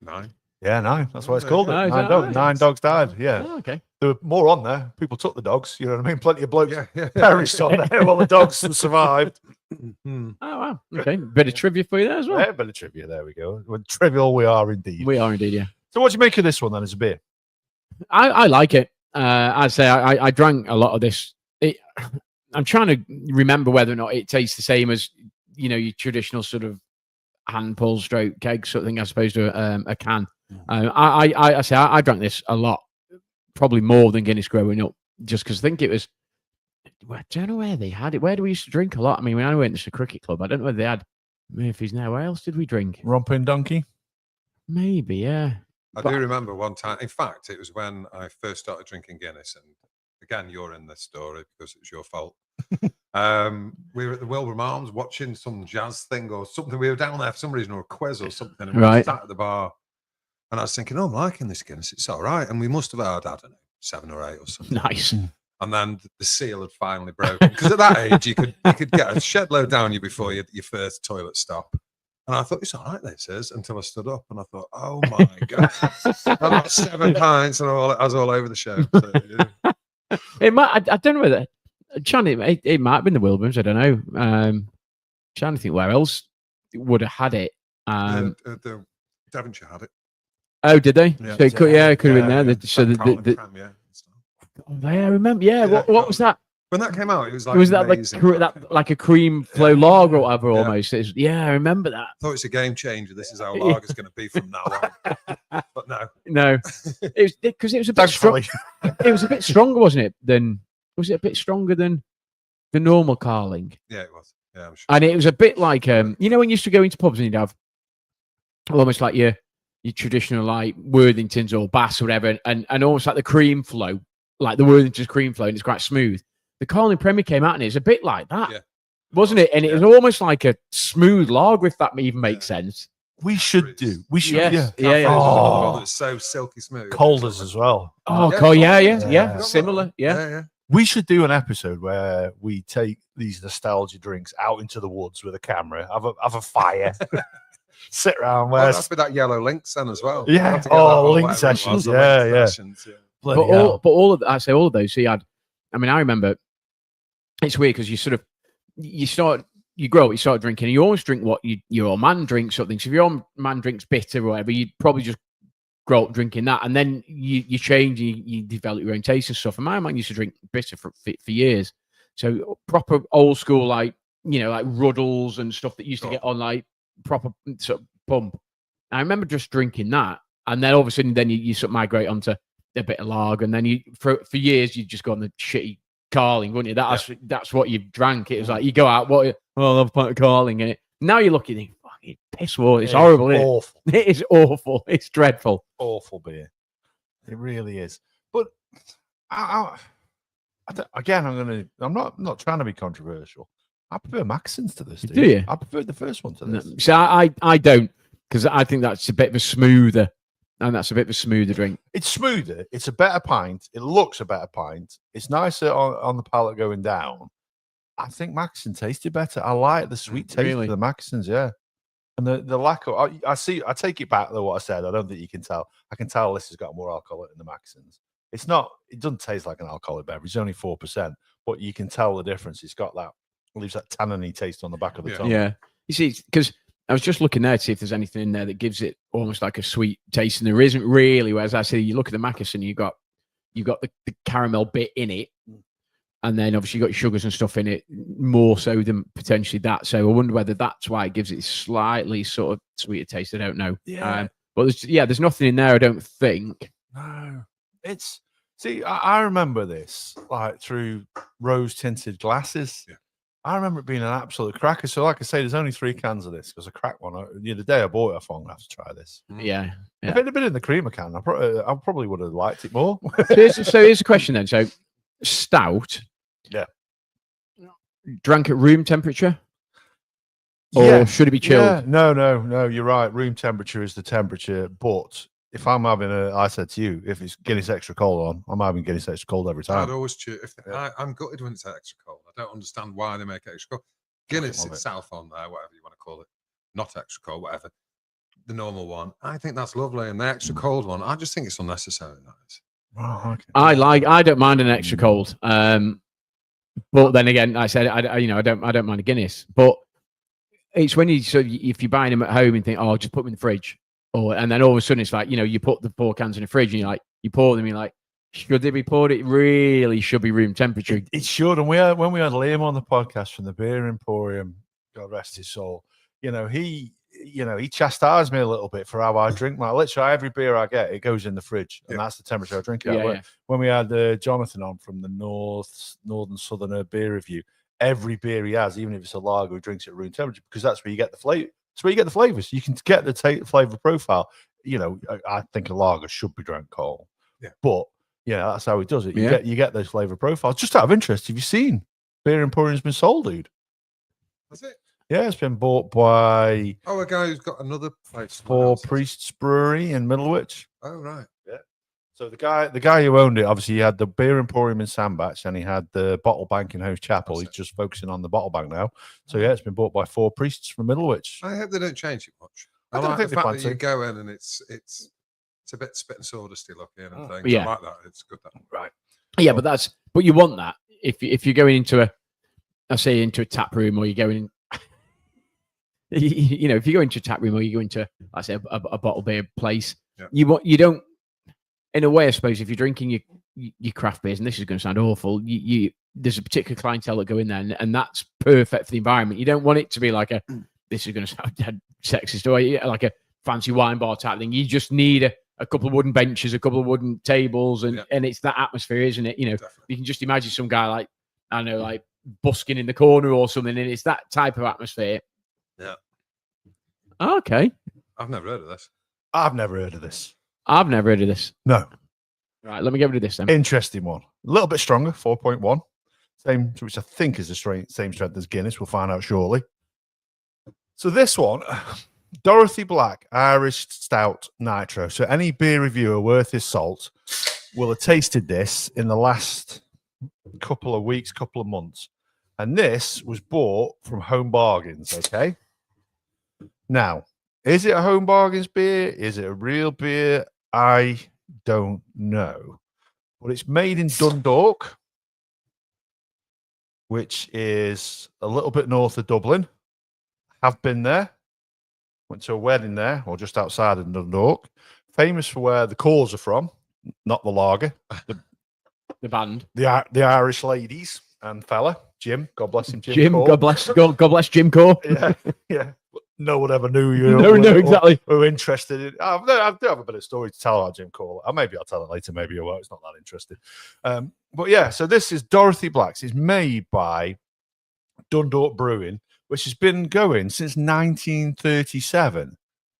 9. Yeah, 9. That's why it's called it. Oh, 9 dogs. 9 dogs died. Yeah. Oh, okay. There were more on there. People took the dogs. You know what I mean? Plenty of blokes perished on there while the dogs survived. Oh, wow. Okay. Bit of trivia for you there as well. Yeah, bit of trivia. There we go. Well, trivial we are indeed. We are indeed, yeah. So what do you make of this one then as a beer? I like it. I'd say I drank a lot of this. I'm trying to remember whether or not it tastes the same as, your traditional sort of hand pull stroke keg sort of thing as opposed to a can. I say I drank this a lot, probably more than Guinness growing up, just because I think it was. I don't know where they had it. Where do we used to drink a lot? I mean, when I went to the cricket club, I don't know whether they had Murphy's now. Where else did we drink? Romping Donkey? Maybe, yeah. I do remember one time. In fact, it was when I first started drinking Guinness, and again, you're in this story because it's your fault. We were at the Wilbraham Arms watching some jazz thing or something. We were down there for some reason, or a quiz or something, and we were sat at the bar. And I was thinking, I'm liking this Guinness. It's all right. And we must have had, I don't know, 7 or 8 or something. Nice. And then the seal had finally broken. Because at that age, you could get a shed load down you before your first toilet stop. And I thought, it's all right, this is, until I stood up and I thought, oh my God. I got 7 pints and I was all over the show. So, yeah. It might. I don't know whether. It might have been the Wilburns. I don't know. Trying to think where else would have had it. The Devonshire had it. Oh, did they? Yeah. So it could have been there. Yeah. So Yeah. I remember. Yeah. What was that? When that came out, it was like Was that amazing. that like a cream flow lager or whatever? Yeah. Almost. I remember that. I thought it's a game changer. This is how lager's going to be from now on. But No, it was because it was a bit strong. It was a bit stronger, wasn't it? Was it a bit stronger than the normal Carling? Yeah, it was. Yeah, I'm sure. And it was a bit like when you used to go into pubs and you'd have almost like your traditional like Worthingtons or Bass or whatever, and almost like the cream flow, like the Worthingtons cream flow, and it's quite smooth. The Carling Premier came out and it's a bit like that, wasn't it? And it was almost like a smooth lager, if that even makes sense. We should do. We should. Yes. Yeah. Oh, it's so silky smooth. Colders as well. Oh, Yeah. Similar. Yeah. We should do an episode where we take these nostalgia drinks out into the woods with a camera, have a fire, sit around. Well, that's with that yellow lynx then as well. Yeah. Link sessions. Sessions, But all of I say all of those. So I remember. It's weird because you grow up, you start drinking, and you always drink what your man drinks, something. So if your man drinks bitter or whatever, you'd probably just grow up drinking that, and then you change, you develop your own taste and stuff. And my man used to drink bitter for years, so proper old school, like like Ruddles and stuff that used to get on like proper sort of pump. And I remember just drinking that, and then all of a sudden, then you sort of migrate onto a bit of lager, and then for years you just go on the shitty Carling, wouldn't you? That's what you drank. It was like you go out, I'll have a pint of Carling, and now you look, you think, fucking piss water. It's horrible. Awful. It is awful. It's dreadful. Awful beer. It really is. But again, I'm not trying to be controversial. I prefer Mackesons to this. Do you? I prefer the first one to this. No, so I don't, because I think that's a bit of a smoother. And that's a bit of a smoother drink. It's smoother. It's a better pint. It looks a better pint. It's nicer on the palate going down. I think Mackeson tasted better. I like the sweet taste of the Mackesons, yeah. And the lack of I take it back though what I said. I don't think you can tell. I can tell this has got more alcohol in the Mackesons. It doesn't taste like an alcoholic beverage. It's only 4%, but you can tell the difference. It's got that, leaves that tanniny taste on the back of the tongue. Yeah. You see, because I was just looking there to see if there's anything in there that gives it almost like a sweet taste, and there isn't really. Whereas I say, you look at the Mackeson, you got the caramel bit in it, and then obviously you got your sugars and stuff in it more so than potentially that. So I wonder whether that's why it gives it slightly sort of sweeter taste. I don't know. Yeah. But there's nothing in there, I don't think. No, I remember this like through rose tinted glasses. Yeah. I remember it being an absolute cracker. So, like I say, there's only 3 cans of this because I cracked one. The day I bought it, I thought I'm going to have to try this. Yeah. If it had been in the creamer can, I probably would have liked it more. So here's a question then. So, stout. Yeah. Drank at room temperature? Or should it be chilled? Yeah. No. You're right. Room temperature is the temperature. But if I'm having I said to you, if it's Guinness extra cold on, I'm having Guinness extra cold every time. I'd always choose. I'm gutted when it's extra cold. I don't understand why they make it extra cold. Guinness itself on there, whatever you want to call it, not extra cold, whatever. The normal one, I think that's lovely, and the extra cold one, I just think it's unnecessary. That is. Oh, okay. I don't mind an extra cold. But then again, I said I don't mind a Guinness. But it's when if you're buying them at home and think, oh, just put them in the fridge. And then all of a sudden it's like, you put the 4 cans in the fridge and you pour them, you're like, should they be poured? It really should be room temperature. It should. And when we had Liam on the podcast from the Beer Emporium, God rest his soul, he chastised me a little bit for how I drink. Like literally every beer I get, it goes in the fridge, and that's the temperature I drink it at. When we had Jonathan on from the Northern Southern Beer Review, every beer he has, even if it's a lager, he drinks it at room temperature because that's where you get the flavor. It's where you get the flavors. You can get the flavor profile. I think a lager should be drank cold. Yeah. But that's how he does it. You get those flavor profiles. Just out of interest, have you seen Beer Emporium's been sold, dude? That's it. Yeah, it's been bought by a guy who's got another place. Four Priests Brewery in Middlewich. Oh right. Yeah. So the guy who owned it, obviously, he had the beer emporium in Sandbach, and he had the bottle bank in Hove Chapel. He's just focusing on the bottle bank now. So yeah, it's been bought by 4 priests from Middlewich. I hope they don't change it much. I don't like think the they fact plan that to. you go in and it's a bit spit and sawdusty looking and things. Yeah. I like that. It's good. That. Right. Yeah, but you want that if you're going into into a tap room, or you're going, if you go into a tap room, or you go into, I say, a bottle beer place, you don't. In a way, I suppose, if you're drinking your craft beers, and this is going to sound awful, there's a particular clientele that go in there, and that's perfect for the environment. You don't want it to be like this is going to sound dead sexist, or like a fancy wine bar type thing. You just need a couple of wooden benches, a couple of wooden tables, and it's that atmosphere, isn't it? You can just imagine some guy like, I don't know, like busking in the corner or something, and it's that type of atmosphere. Yeah. Okay. I've never heard of this. I've never heard of this. I've never heard of this. No. Right, let me get rid of this then. Interesting one. A little bit stronger, 4.1. Same, which I think is the same strength as Guinness. We'll find out shortly. So this one, Dorothy Black Irish Stout Nitro. So any beer reviewer worth his salt will have tasted this in the last couple of weeks, couple of months. And this was bought from Home Bargains, okay? Now, is it a Home Bargains beer? Is it a real beer? I don't know. But it's made in Dundalk, which is a little bit north of Dublin. Have been there. Went to a wedding there, or just outside of Dundalk. Famous for where the cores are from, not the lager. The band. The Irish ladies and fella, Jim. God bless him, Jim. Jim, Core. God bless Jim Core. Yeah. No one ever knew you. No, exactly. We were interested in. I do have a bit of story to tell about Jim Core. Maybe I'll tell it later. Maybe I won't. It's not that interesting. But yeah, so this is Dorothy Black's. It's made by Dundalk Brewing, which has been going since 1937.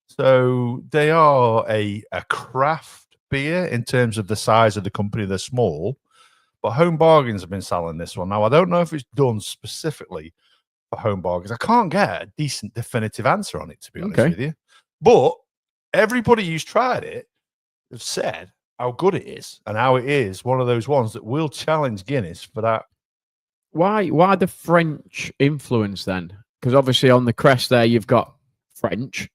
So they are a craft beer in terms of the size of the company. They're small, but Home Bargains have been selling this one. Now, I don't know if it's done specifically for Home Bargains. I can't get a decent definitive answer on it, to be honest with you. But everybody who's tried it have said how good it is and how it is one of those ones that will challenge Guinness for that. Why the French influence then? Because obviously on the crest there you've got French.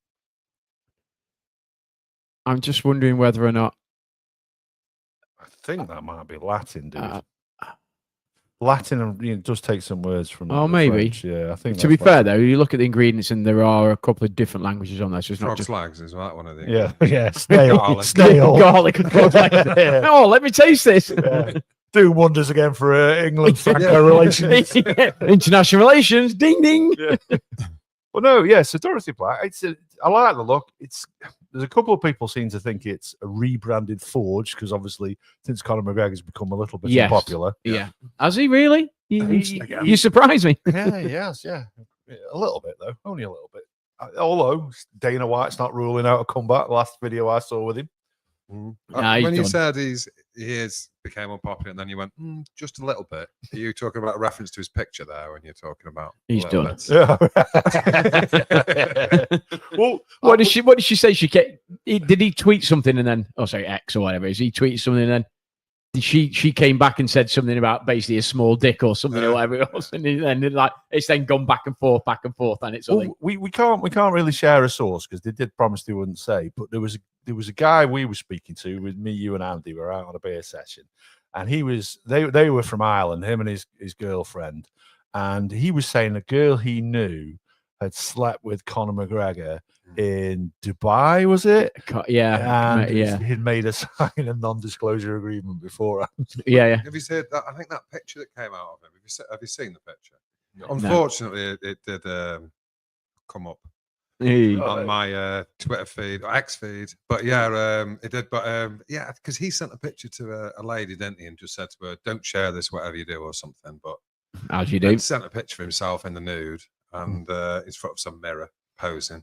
I'm just wondering whether or not. I think that might be Latin, dude. Latin does take some words from. Maybe. French. Yeah, I think. To be fair though, you look at the ingredients and there are a couple of different languages on there. So it's not Frog just slags is that one of the. Yeah. Snail. Garlic and frog legs. Oh, let me taste this. Yeah. Doing wonders again for England Franco relations. International relations. Ding ding. Yeah. Well, no, yeah. So Dorothy Black, I like the look. There's a couple of people seem to think it's a rebranded Forge because obviously since Conor McGregor's become a little bit unpopular. Yeah. Has he really? You surprise me. Yeah, he has. Yeah, a little bit though, only a little bit. Although Dana White's not ruling out a comeback. Last video I saw with him. When you said he became unpopular, and then you went just a little bit. Are you talking about a reference to his picture there when you're talking about he's done? Yeah. Well, what did she say? Did he tweet something and then? Oh, sorry, X or whatever. Is he tweeted something and then? She came back and said something about basically a small dick or something or whatever it was, and then like it's then gone back and forth, and it's well, we can't really share a source because they did promise they wouldn't say. But there was a guy we were speaking to with me, you, and Andy. We were out on a beer session, and they were from Ireland, him and his girlfriend, and he was saying a girl he knew had slept with Conor McGregor in Dubai, was it? Yeah, and he'd made a sign a non-disclosure agreement beforehand. Yeah. Have you seen that? I think that picture that came out of him. Have you seen the picture? No. Unfortunately, it did come up on my Twitter feed or X feed. But yeah, it did. But yeah, because he sent a picture to a lady, didn't he, and just said to her, "Don't share this, whatever you do," or something. But as you do, sent a picture of himself in the nude and in front of some mirror posing.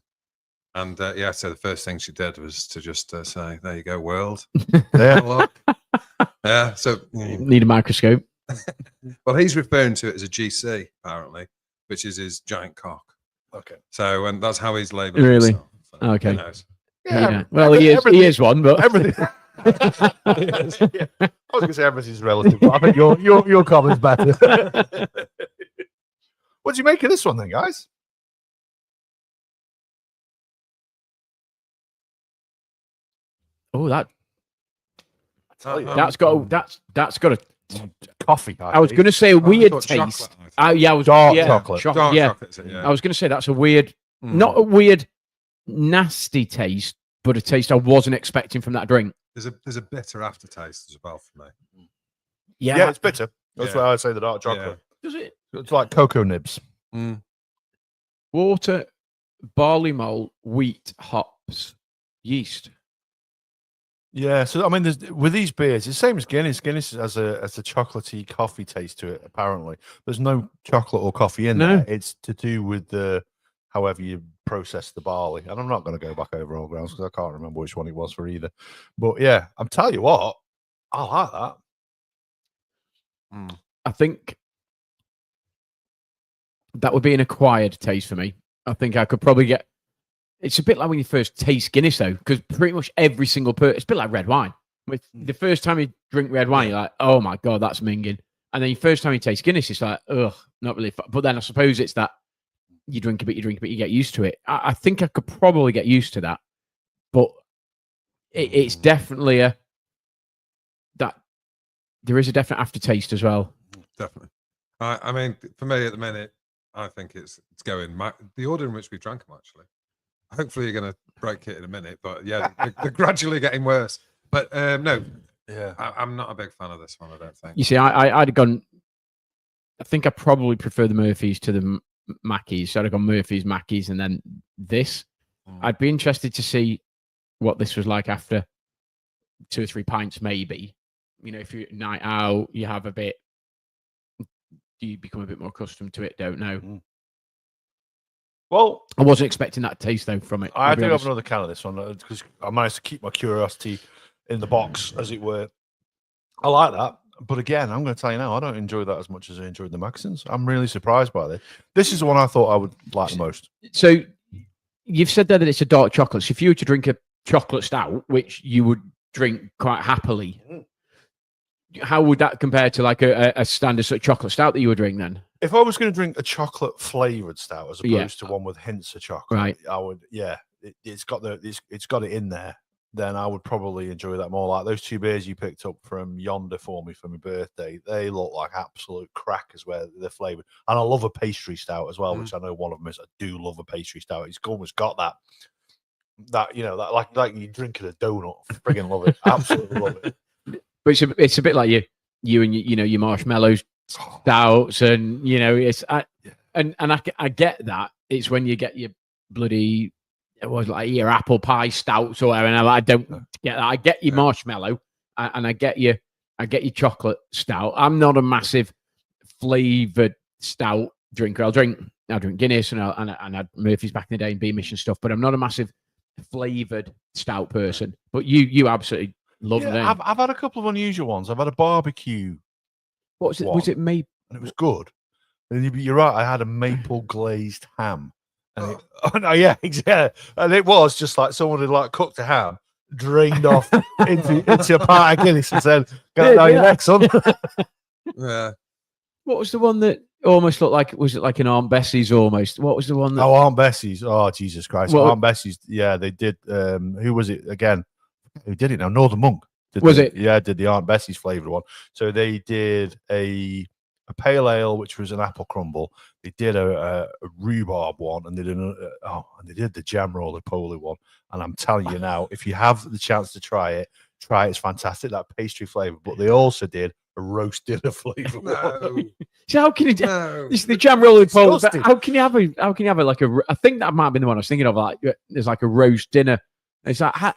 And so the first thing she did was to just say, "There you go, world." Yeah, look. Yeah. So need a microscope. Well, he's referring to it as a GC apparently, which is his giant cock. Okay. So, and that's how he's labelled. Really? Himself, so okay. Who knows? Yeah. Well, he is one, but everything. Yeah. I was gonna say everything's relative, but I think your comment's better. What do you make of this one then, guys? Oh, that Tell you, that's got a. coffee. I was going to say a weird thought taste. chocolate, I Yeah, I was Dark yeah, chocolate. Dark yeah. chocolate, is it? Yeah. I was going to say that's a weird, Mm. not a weird, nasty taste, but a taste I wasn't expecting from that drink. There's a bitter aftertaste as well for me. Yeah, it's bitter. That's Yeah. why I say the dark chocolate. Does it? It's like cocoa nibs. Mm. Water, barley malt, wheat, hops, yeast. Yeah, so I mean, with these beers, it's the same as Guinness. Guinness has a chocolatey coffee taste to it. Apparently, there's no chocolate or coffee in No. there. It's to do with the however you process the barley. And I'm not going to go back over all grounds because I can't remember which one it was for either. But yeah, I'm telling you what, I like that. I think that would be an acquired taste for me. I think I could probably get. It's a bit like when you first taste Guinness, though, because pretty much every single person. It's a bit like red wine. With the first time you drink red wine, you're like, "Oh my god, that's minging," and then the first time you taste Guinness, it's like, "Ugh, not really." But then I suppose it's that you drink a bit, you get used to it. I think I could probably get used to that, but it's definitely that there is a definite aftertaste as well. Definitely. I mean, for me at the minute, I think it's going. The order in which we drank them, actually. Hopefully, you're going to break it in a minute, but yeah, they're gradually getting worse. But no, Yeah, I'm not a big fan of this one. I don't think. You see, I'd have gone. I think I probably prefer the Murphys to the Mackies. So I'd have gone Murphys, Mackies, and then this. I'd be interested to see what this was like after 2 or 3 pints, maybe. You know, if you're night out, you have a bit. You become a bit more accustomed to it. Don't know. well, I wasn't expecting that taste though from it. I I'll be do have honest. another can of this one because I managed to keep my curiosity in the box, as it were. I like that, but again, I'm going to tell you now, I don't enjoy that as much as I enjoyed the Mackesons. I'm really surprised by this. This is the one I thought I would like the most. So you've said there that it's a dark chocolate. So if you were to drink a chocolate stout, which you would drink quite happily, how would that compare to like a standard sort of chocolate stout that you would drink then? If I was going to drink a chocolate flavored stout as opposed to one with hints of chocolate, Right. I would. Yeah, it's got it in there. Then I would probably enjoy that more. Like those 2 beers you picked up from Yonder for me for my birthday, they look like absolute crackers where they're flavored. And I love a pastry stout as well, which I know one of them is. I do love a pastry stout. It's almost got that you know, that like you drinking a donut. Friggin' love it. Absolutely love it. But it's a bit like you and your marshmallows stouts, and you know I get that. It's when you get your bloody your apple pie stouts or whatever, and I don't get that. I get your marshmallow, and I get your chocolate stout. I'm not a massive flavored stout drinker. I'll drink Guinness and I had Murphy's back in the day and Beamish and stuff, but I'm not a massive flavored stout person. But you absolutely love them. I've had a couple of unusual ones. I've had a barbecue. What was it? Was it me? And it was good. And you're right. I had a maple glazed ham. And and it was just like someone had like cooked a ham, drained off into a part of Guinness and said, "Go down your neck, son." Yeah. What was the one that almost looked like? Was it like an Aunt Bessie's almost? What was the one that? Oh, Aunt Bessie's. Oh, Jesus Christ. Well, Aunt Bessie's. Yeah, they did. Who was it again? Who did it now? Northern Monk. Yeah, did the Aunt Bessie's flavored one. So they did a pale ale, which was an apple crumble. They did a rhubarb one, and they did the jam roly-poly one. And I'm telling you now, if you have the chance to try it. It's fantastic, that pastry flavor. But they also did a roast dinner flavor. No. So how can you? No. This is the jam roly-poly. Disgusting. How can you have like a? I think that might have been the one I was thinking of. Like there's like a roast dinner. It's like how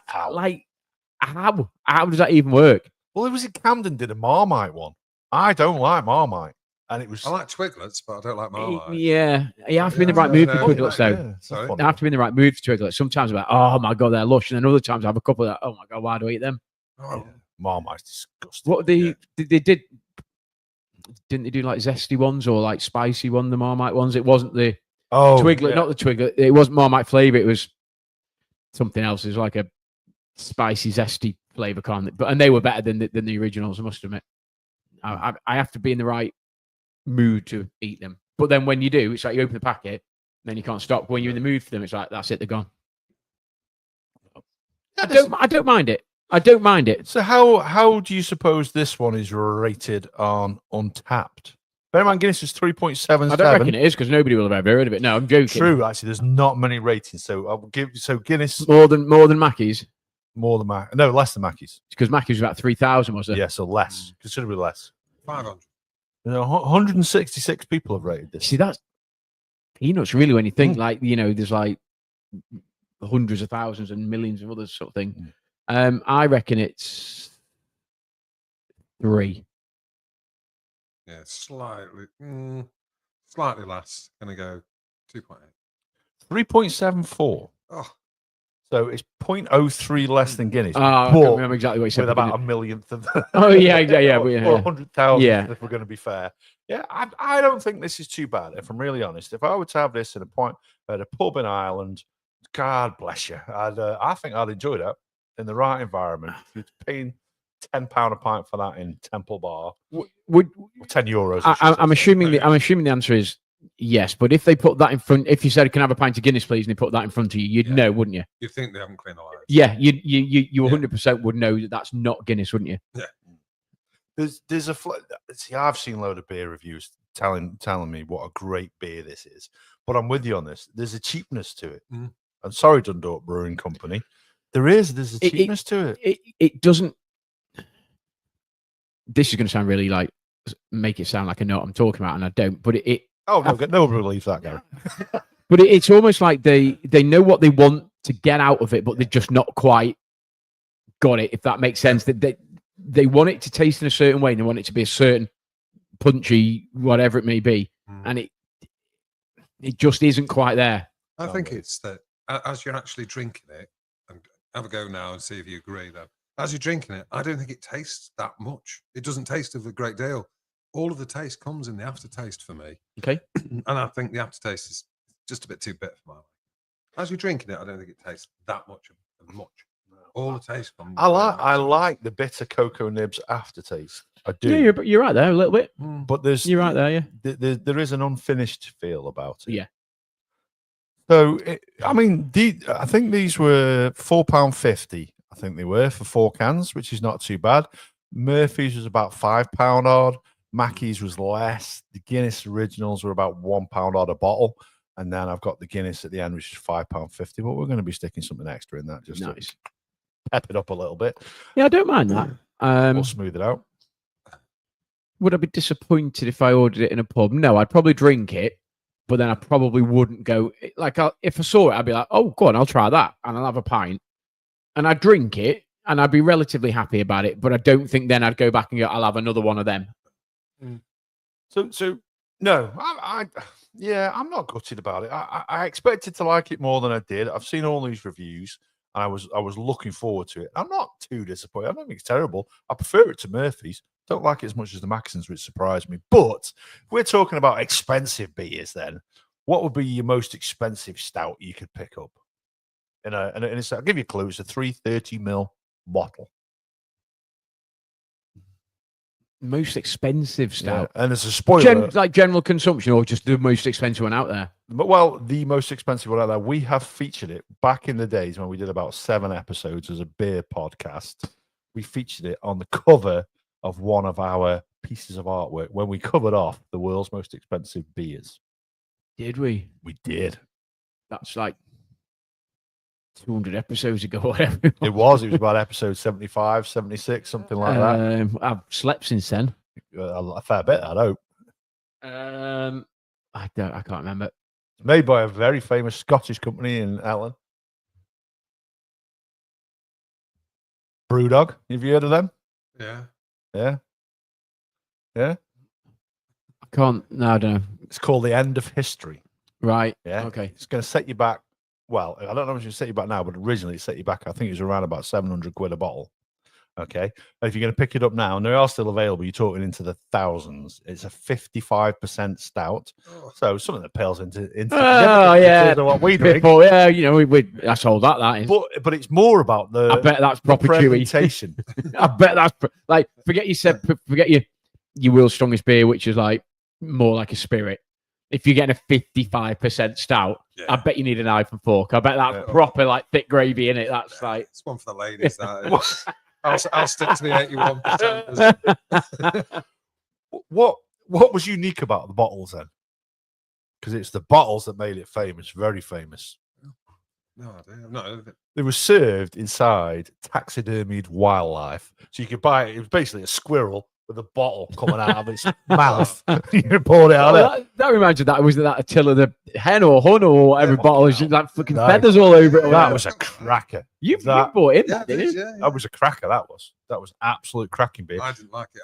does that even work? Well, it was in Camden did a Marmite one. I don't like Marmite. And it was I like Twiglets, but I don't like Marmite. Yeah, you have to be in the right mood for Twiglets, though. Yeah, Sorry? You have to be in the right mood for Twiglets. Sometimes I'm like, oh my god, they're lush, and then other times I have a couple that, oh my god, why do I eat them? Oh, Marmite's disgusting. What they didn't they do like zesty ones or like spicy one? The Marmite ones. It wasn't the Twiglet, not the Twiglet. It wasn't Marmite flavor. It was something else. It was like a spicy, zesty flavour con, and they were better than the originals. I must admit. I have to be in the right mood to eat them. But then when you do, it's like you open the packet, then you can't stop. When you're in the mood for them, it's like that's it, they're gone. I don't mind it. I don't mind it. So how do you suppose this one is rated on Untapped? Bear in mind, Guinness is 3.77. I don't reckon it is because nobody will have ever heard of it. No, I'm joking. True, actually, there's not many ratings. So I'll give Guinness more than Mackey's. Less than Mackey's. Because Mackey's was about 3,000, was it? Yeah, so less, considerably less. 500. 166 people have rated this. See, that's peanuts, really, when you think there's like hundreds of thousands and millions of others sort of thing. I reckon it's 3. Yeah, slightly less. Gonna go 2.8. 3.74. Oh, So it's 0.03 less than Guinness. I can't remember exactly what you said. With about a millionth of the. Oh yeah, or 100,000. Yeah. If we're going to be fair. Yeah, I don't think this is too bad. If I'm really honest, if I were to have this at a pub in Ireland, God bless you, I think I'd enjoy that in the right environment. If you're paying £10 a pint for that in Temple Bar, would €10. I'm assuming the answer is yes. But if they put that in front, if you said, "Can I have a pint of Guinness, please?" and they put that in front of you, you'd know, wouldn't you? you think they haven't cleaned the lights? Yeah, you 100% would know that that's not Guinness, wouldn't you? Yeah. There's see, I've seen a load of beer reviews telling me what a great beer this is, but I'm with you on this. There's a cheapness to it. I'm sorry, Dundalk Brewing Company. There's a cheapness to it. It doesn't. This is going to sound really make it sound like I know what I'm talking about, and I don't. But no one believes that, Gary. But it's almost like they know what they want to get out of it, but they're just not quite got it. If that makes sense, that they want it to taste in a certain way, and they want it to be a certain punchy, whatever it may be, and it just isn't quite there. I think it's that as you're actually drinking it, and have a go now and see if you agree. Though, as you're drinking it, I don't think it tastes that much. It doesn't taste of a great deal. All of the taste comes in the aftertaste for me. Okay, and I think the aftertaste is just a bit too bitter for my life. As you're drinking it, I don't think it tastes that much of much. All the taste comes. I like the bitter cocoa nibs aftertaste. I do. Yeah, you're right there a little bit. But you're right there. Yeah, there is an unfinished feel about it. Yeah. So I think these were £4.50. I think they were for 4 cans, which is not too bad. Murphy's was about £5 odd. Mackey's was less. The Guinness originals were about £1 odd a bottle. And then I've got the Guinness at the end, which is £5.50. But we're going to be sticking something extra in that just to pep it up a little bit. Yeah, I don't mind that. Or smooth it out. Would I be disappointed if I ordered it in a pub? No, I'd probably drink it, but then I probably wouldn't go. If I saw it, I'd be like, "Oh, go on, I'll try that," and I'll have a pint, and I'd drink it, and I'd be relatively happy about it. But I don't think then I'd go back and go, "I'll have another one of them." So no, I'm not gutted about it. I expected to like it more than I did. I've seen all these reviews, and I was looking forward to it. I'm not too disappointed. I don't think it's terrible. I prefer it to Murphy's. Don't like it as much as the Mackesons, which surprised me. But if we're talking about expensive beers, then what would be your most expensive stout you could pick up? I'll give you a clue. It's a 330ml bottle. Most expensive stout, and as a spoiler, like general consumption, or just the most expensive one out there. Well, the most expensive one out there. We have featured it back in the days when we did about 7 episodes as a beer podcast. We featured it on the cover of one of our pieces of artwork when we covered off the world's most expensive beers. Did we? We did. That's like 200 episodes ago, whatever. It was about episode 75, 76, something like that. I've slept since then. A fair bit, I hope. I can't remember. It's made by a very famous Scottish company in Ellen. Brewdog. Have you heard of them? Yeah. Yeah. Yeah. I can't. No, I don't know. It's called The End of History. Right. Yeah. Okay. It's going to set you back. Well, I don't know if it's going to set you back now, but originally it set you back. I think it was around about 700 quid a bottle. Okay. And if you're going to pick it up now, and they are still available, you're talking into the thousands. It's a 55% stout. Oh. So something that pales into Oh, in yeah. terms of what we drink. Before, yeah, you know, I sold that is. But it's more about I bet that's proper chewy. presentation. I bet that's like, forget your world's strongest beer, which is like more like a spirit. If you're getting a 55% stout, I bet you need a knife and fork. I bet that's proper like thick gravy in it. That's like it's one for the ladies. That is. I'll stick to the 81%. What was unique about the bottles then? Because it's the bottles that made it famous, very famous. No idea. No, They were served inside taxidermied wildlife, so you could buy it. It was basically a squirrel with a bottle coming out of its mouth. You poured it out. That reminds me of that. Was that Attila the hen or hun or whatever bottle? It's like fucking No. feathers all over it. That was a cracker. You that- bought it, yeah, didn't you? yeah. That was a cracker. That was absolute cracking beer. I didn't like it.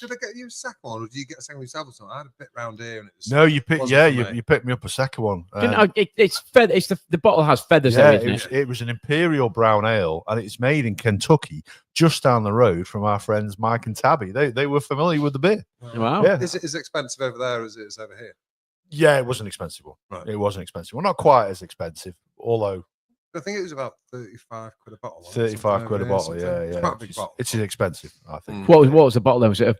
Did I get you a second one, or did you get a second one yourself or something? I had a bit round here, and it was. No, you picked. wasn't Yeah, for me. you picked me up a second one. It's the bottle has feathers Yeah, there, isn't it? it was an imperial brown ale, and it's made in Kentucky, just down the road from our friends Mike and Tabby. They were familiar with the beer. Wow. Yeah, Is it expensive over there as it is over here? yeah, it was an expensive one. Right. It was an expensive one, not quite as expensive, although I think it was about 35 quid a bottle. wasn't it? 35 Something quid a over here, bottle. something. Yeah, It's yeah. quite a big bottle. It's expensive, I think. What was the bottle then? Was it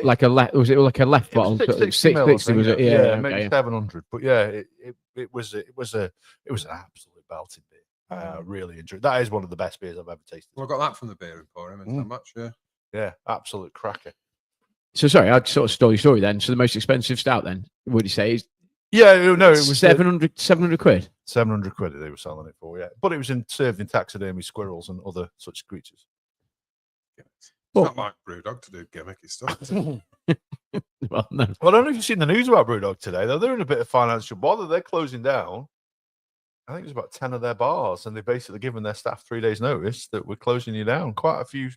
like a left? Was it like a left It was bottle? 660 mil, I 660 think, was it? yeah, Yeah, maybe okay. 700. But yeah, it was an absolute belting beer. Really enjoyed. That is one of the best beers I've ever tasted. Well, I got that from the beer emporium. It's not much, yeah. Yeah, absolute cracker. So sorry, I sort of stole your story then. So the most expensive stout then, would you say, is Yeah, no, it was 700 quid? 700 quid they were selling it for. Yeah, but it was served in taxidermy squirrels and other such creatures. It's Well- not like Brewdog to do gimmicky stuff. Is it? Well, no. Well, I don't know if you've seen the news about Brewdog today, though. They're in a bit of financial bother. They're closing down. I think there's about 10 of their bars, and they've basically given their staff 3 days' notice that we're closing you down. Quite a few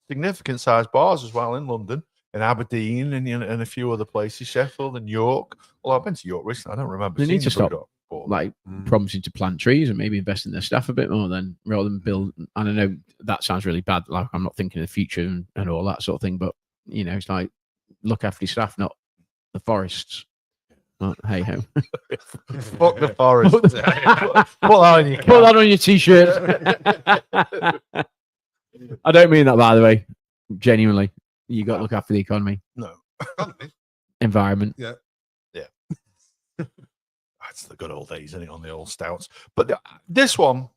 significant sized bars as well in London, in Aberdeen, and a few other places, Sheffield and York. Well, I've been to York recently. I don't remember. They need seeing to the stop, Brewdog bar. like promising to plant trees and maybe invest in their staff a bit more then, rather than build. And I know that sounds really bad. Like I'm not thinking of the future and all that sort of thing, but you know, it's like look after your staff, not the forests. But hey ho. Fuck the forest. Put that on your Put that on your t-shirt. I don't mean that, by the way. Genuinely, you got to look after the economy, No. environment. Yeah. That's the good old days, isn't it, on the old stouts? But this one,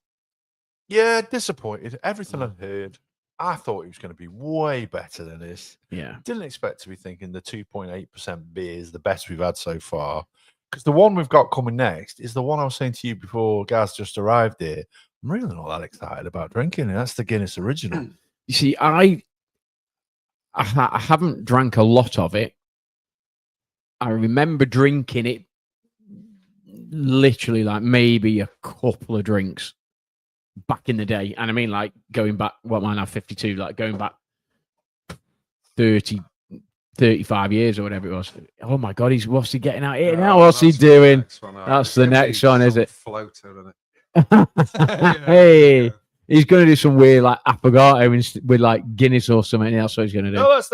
yeah, disappointed. Everything I'd heard, I thought it was going to be way better than this. Yeah. Didn't expect to be thinking the 2.8% beer is the best we've had so far. Because the one we've got coming next is the one I was saying to you before Gaz just arrived here. I'm really not that excited about drinking it. That's the Guinness Original. You see, I haven't drank a lot of it. I remember drinking it literally like maybe a couple of drinks back in the day. And I mean, like going back, what am I now, 52, like going back 30, 35 years or whatever it was. Oh my God, what's he getting out here now? What's he That's the doing? next one, That's It's the gonna be next one, is some it? Floater, isn't it? Hey, Yeah. he's going to do some weird like affogato with like Guinness or something else. What he's going to do. No, that's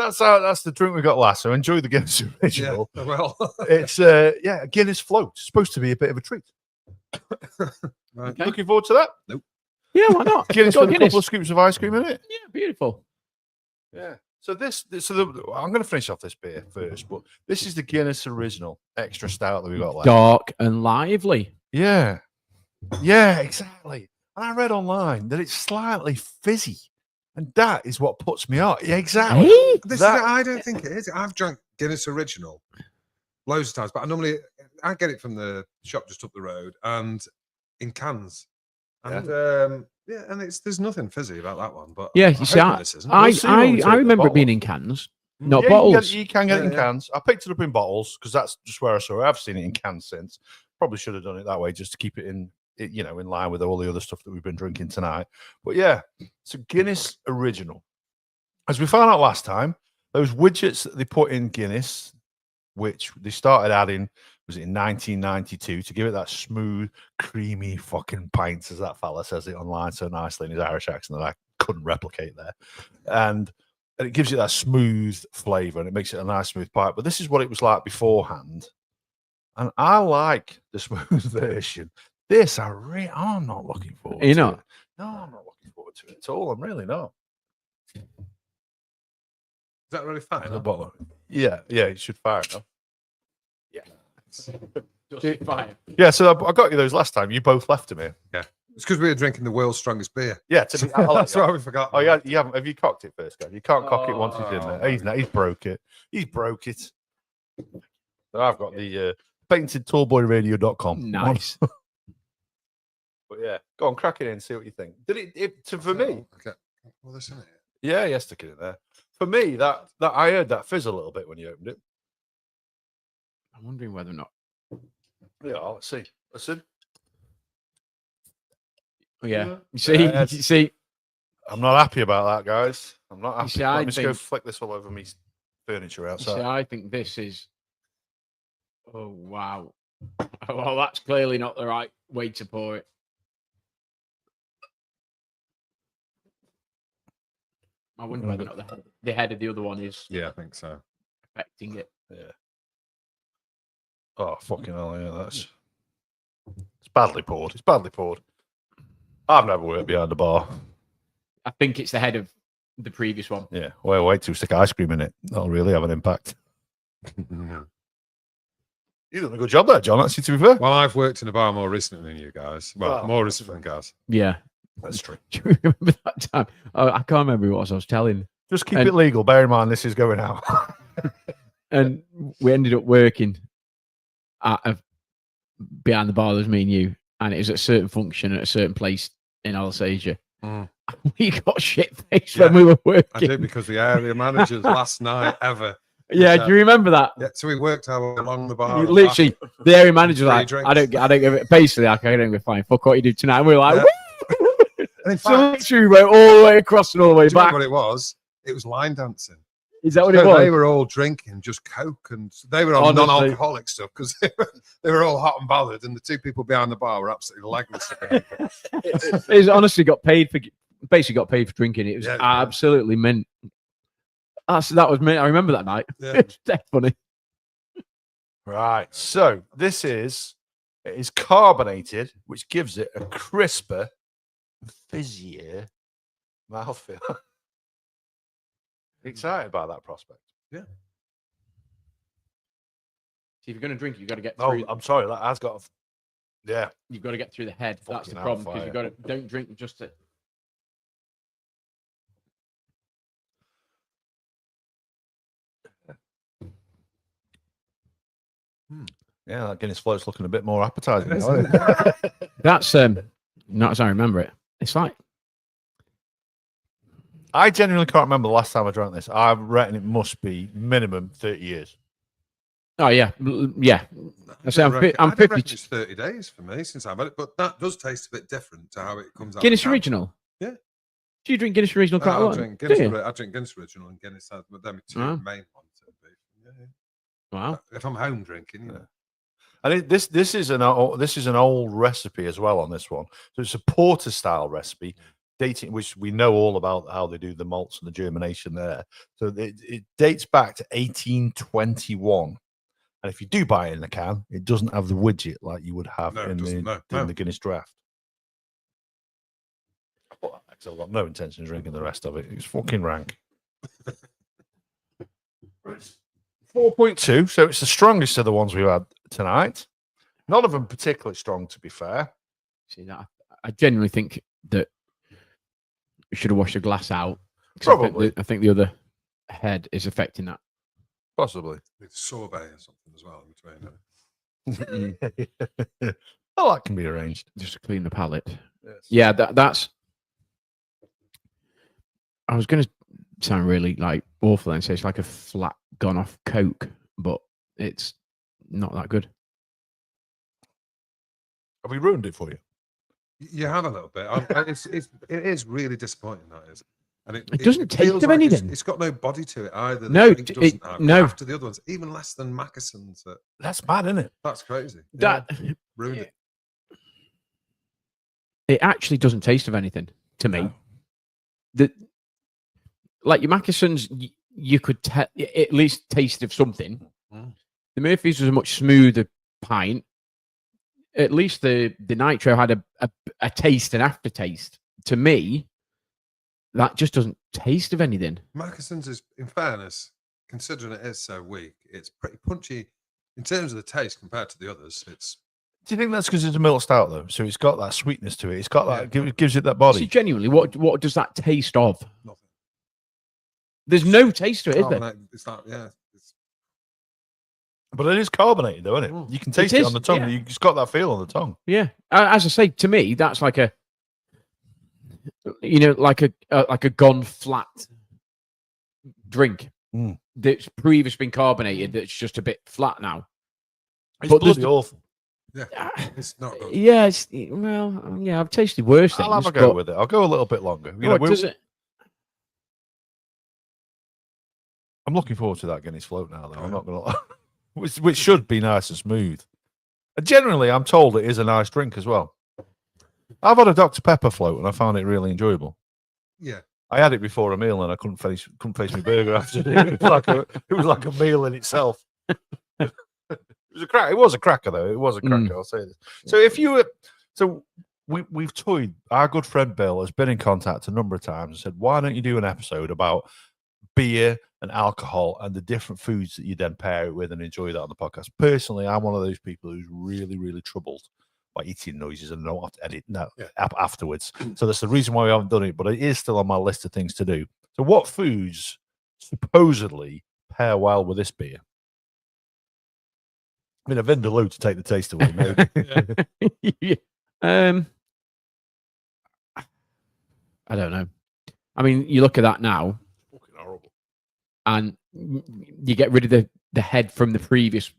the drink we got last. So enjoy the Guinness Original. Yeah, well, It's a Guinness float. It's supposed to be a bit of a treat. right. Looking forward to that. Yeah, why not? Guinness Got with a couple of scoops of ice cream in it. Yeah, beautiful. Yeah. So I'm going to finish off this beer first, but this is the Guinness Original Extra Stout that we got left. Dark and lively. Yeah. Yeah, exactly. And I read online that it's slightly fizzy, and that is what puts me off. Yeah, exactly. Hey? I don't think it is. I've drank Guinness Original loads of times, but I get it from the shop just up the road and in cans. And and there's nothing fizzy about that one. But Yeah, I you see, hope this isn't. We'll see when we take I the remember it being bottle. in cans, not Yeah, bottles. You can get it in Yeah. cans. I picked it up in bottles because that's just where I saw it. I've seen it in cans since. Probably should have done it that way just to keep it in line with all the other stuff that we've been drinking tonight. But yeah, it's a Guinness Original. As we found out last time, those widgets that they put in Guinness, which they started adding, was it in 1992, to give it that smooth, creamy fucking pints, as that fella says it online so nicely in his Irish accent that I couldn't replicate there. And it gives you that smooth flavour and it makes it a nice smooth pipe. But this is what it was like beforehand. And I like the smooth version. This, I'm not looking forward to it. No, I'm not looking forward to it at all. I'm really not. Is that really fine? The bottom. Yeah, it should fire now. Yeah. Just fire. Yeah, so I got you those last time. You both left them here. Yeah. It's because we were drinking the world's strongest beer. Yeah, That's why we forgot. Oh, yeah, you haven't. Have you cocked it first, guys? You can't cock it once he's in there. He's broke it. He's broke it. So I've got the paintedtallboyradio.com. Nice. But yeah, go on, crack it in, see what you think. Did it for me? Okay. Well, this in it. Yeah, stick it in there. For me, that I heard that fizz a little bit when you opened it. I'm wondering whether or not. Yeah, let's see. Listen. Yeah. You Yes. see. I'm not happy about that, guys. I'm not happy. see, Let I me just go think- flick this all over me furniture See, outside. I think this is. Oh wow! Well, that's clearly not the right way to pour it. I wonder whether or not the head of the other one is Yeah, I think so. affecting it. Yeah. Oh, fucking hell, yeah, it's badly poured. It's badly poured. I've never worked behind the bar. I think it's the head of the previous one. Yeah, wait till we stick ice cream in it. That'll really have an impact. You've done a good job there, John, actually, to be fair. Well, I've worked in a bar more recently than you guys. Well, more recently than guys. Yeah. That's true. Do you remember that time? Oh, I can't remember what I was telling. Just keep it legal. Bear in mind, this is going out. And we ended up working behind the bar. There's me and you, and it was at a certain function at a certain place in Alsacia. We got shit faced when we were working. I did, because the area managers last night ever. Yeah, do you remember that? Yeah, so we worked our way along the bar. Literally, the area manager was Free like, I don't give it. Basically, like, I don't give a fine. Fuck what you do tonight. And we were like, Yeah. And in so fact, literally, we went all the way across and all the way do you know back. what it was? It was line dancing. Is that what So it was? they were all drinking just Coke, and they were on Honestly. non-alcoholic stuff because they were all hot and bothered, and the two people behind the bar were absolutely legless. It's honestly basically got paid for drinking. It was Yeah. absolutely mint. That was mint. I remember that night. Yeah. It's dead funny. Right. So it is carbonated, which gives it a crisper, fizzier mouthfeel. Excited about that prospect. See, if you're going to drink, you've got to get Oh, through. I'm sorry. That has got. Yeah. You've got to get through the head. That's the Fucking problem, because hellfire. you've got to don't drink just to. Yeah, that Guinness float's looking a bit more appetizing. It Now, is. isn't it? That's not as I remember it. It's like I genuinely can't remember the last time I drank this. I reckon it must be minimum 30 years. oh yeah, yeah. I say I'm I reckon 50. it's 30 days for me since I've had it, but that does taste a bit different to how it comes out. Guinness the can. Original. Yeah. Do you drink Guinness Original quite a I lot? drink Do Guinness, you? I drink Guinness Original and Guinness, but they're my two Wow. main ones. Yeah. Wow. If I'm home drinking, you know. And this is an old recipe as well on this one. So it's a porter style recipe, dating, which we know all about how they do the malts and the germination there. So it dates back to 1821. And if you do buy it in the can, it doesn't have the widget like you would have No, it in doesn't, no. the Guinness draft. I've got no intention of drinking the rest of it. It's fucking rank. 4.2, so it's the strongest of the ones we've had tonight. None of them particularly strong, to be fair. See that? I genuinely think that we should have washed the glass out. 'Cause Probably. I think the other head is affecting that. Possibly. With sorbet or something as well in between. Well, that can be arranged. Just to clean the palate. Yes. Yeah, that's. I was going to sound really like awful and say it's like a flat gone off Coke, but it's not that good. Have we ruined it for you? You have a little bit. It is really disappointing, that is. And It doesn't taste feels of like anything. It's got no body to it either. The No, drink doesn't have, no. after the other ones, even less than Mackeson's. That's bad, isn't it? That's crazy. That Ruined it. it actually doesn't taste of anything to me. No. like your Mackesons, you could at least taste of something. Mm. The Murphy's was a much smoother pint. At least the Nitro had a taste and aftertaste. To me, that just doesn't taste of anything. Mackeson's is, in fairness, considering it is so weak, it's pretty punchy in terms of the taste compared to the others. It's. Do you think that's because it's a milk stout though? So it's got that sweetness to it. It's got that gives it that body. See, genuinely, what does that taste of? Nothing. There's no taste to it, is there? Carbonate, it's not. Yeah. It's, But it is carbonated though, isn't it? Mm. You can taste It it is, on the tongue. yeah. It's got that feel on the tongue. Yeah. As I say, to me, that's like a gone flat drink that's previously been carbonated. That's just a bit flat now. It's But bloody awful. yeah, it's not good. Yeah, I've tasted worse things. I'll have a go with it. I'll go a little bit longer. You know, does it? I'm looking forward to that Guinness float now, though. I'm not going to which should be nice and smooth. And generally, I'm told it is a nice drink as well. I've had a Dr. Pepper float and I found it really enjoyable. Yeah. I had it before a meal and I couldn't face my burger after it. It was like a meal in itself. It was a crack. It was a cracker though. It was a cracker. I'll say this. So if you were, we've toyed. Our good friend Bill has been in contact a number of times and said, "Why don't you do an episode about beer and alcohol and the different foods that you then pair it with and enjoy that on the podcast?" Personally, I'm one of those people who's really, really troubled by eating noises and don't have to edit afterwards. So that's the reason why we haven't done it, but it is still on my list of things to do. So what foods supposedly pair well with this beer? I mean, a Vindaloo to take the taste away, maybe. Yeah. I don't know. I mean, you look at that now, Fucking horrible. and you get rid of the head from the previous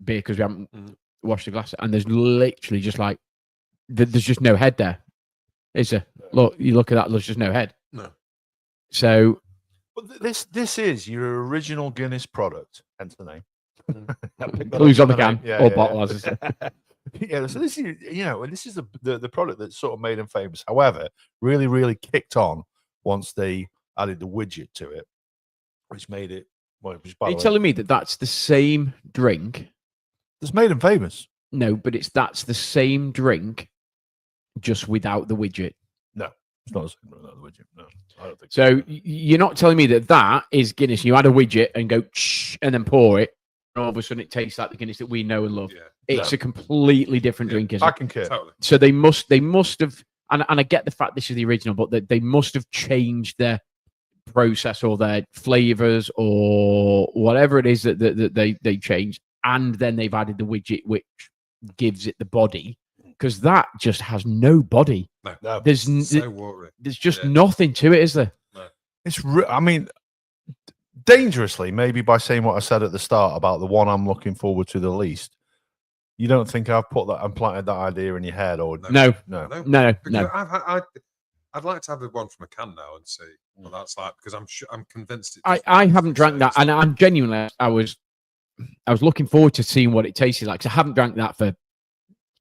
beer because we haven't washed the glass, and there's literally just like there's just no head there. Is there? Look, you look at that. There's just no head. No. So, But this is your original Guinness product, hence the name. Clues on the can or Yeah. bottle, as I said. Yeah, so this is, and this is the product that sort of made him famous. However, really, really kicked on once they added the widget to it, which made it. Well, which, by Are the you way, telling me that that's the same drink? that's made him famous. No, but that's the same drink, just without the widget. No, it's not the same without the widget. No, I don't think So you're not telling me that is Guinness. You add a widget and go and then pour it, and all of a sudden it tastes like the Guinness that we know and love. Yeah. It's a completely different drink, isn't I it? concur. Totally. So they must have, and I get the fact this is the original, but they must have changed their process or their flavors or whatever it is that they changed, and then they've added the widget which gives it the body, because that just has no body. No, There's So watery. there's just nothing to it, is there? it's. I mean, dangerously, maybe by saying what I said at the start about the one I'm looking forward to the least. You don't think I've put that and planted that idea in your head, or No. no? No. I'd like to have one from a can now and see what that's like, because I'm convinced. I haven't drank that, and I'm genuinely I was looking forward to seeing what it tasted like. 'Cause I haven't drank that for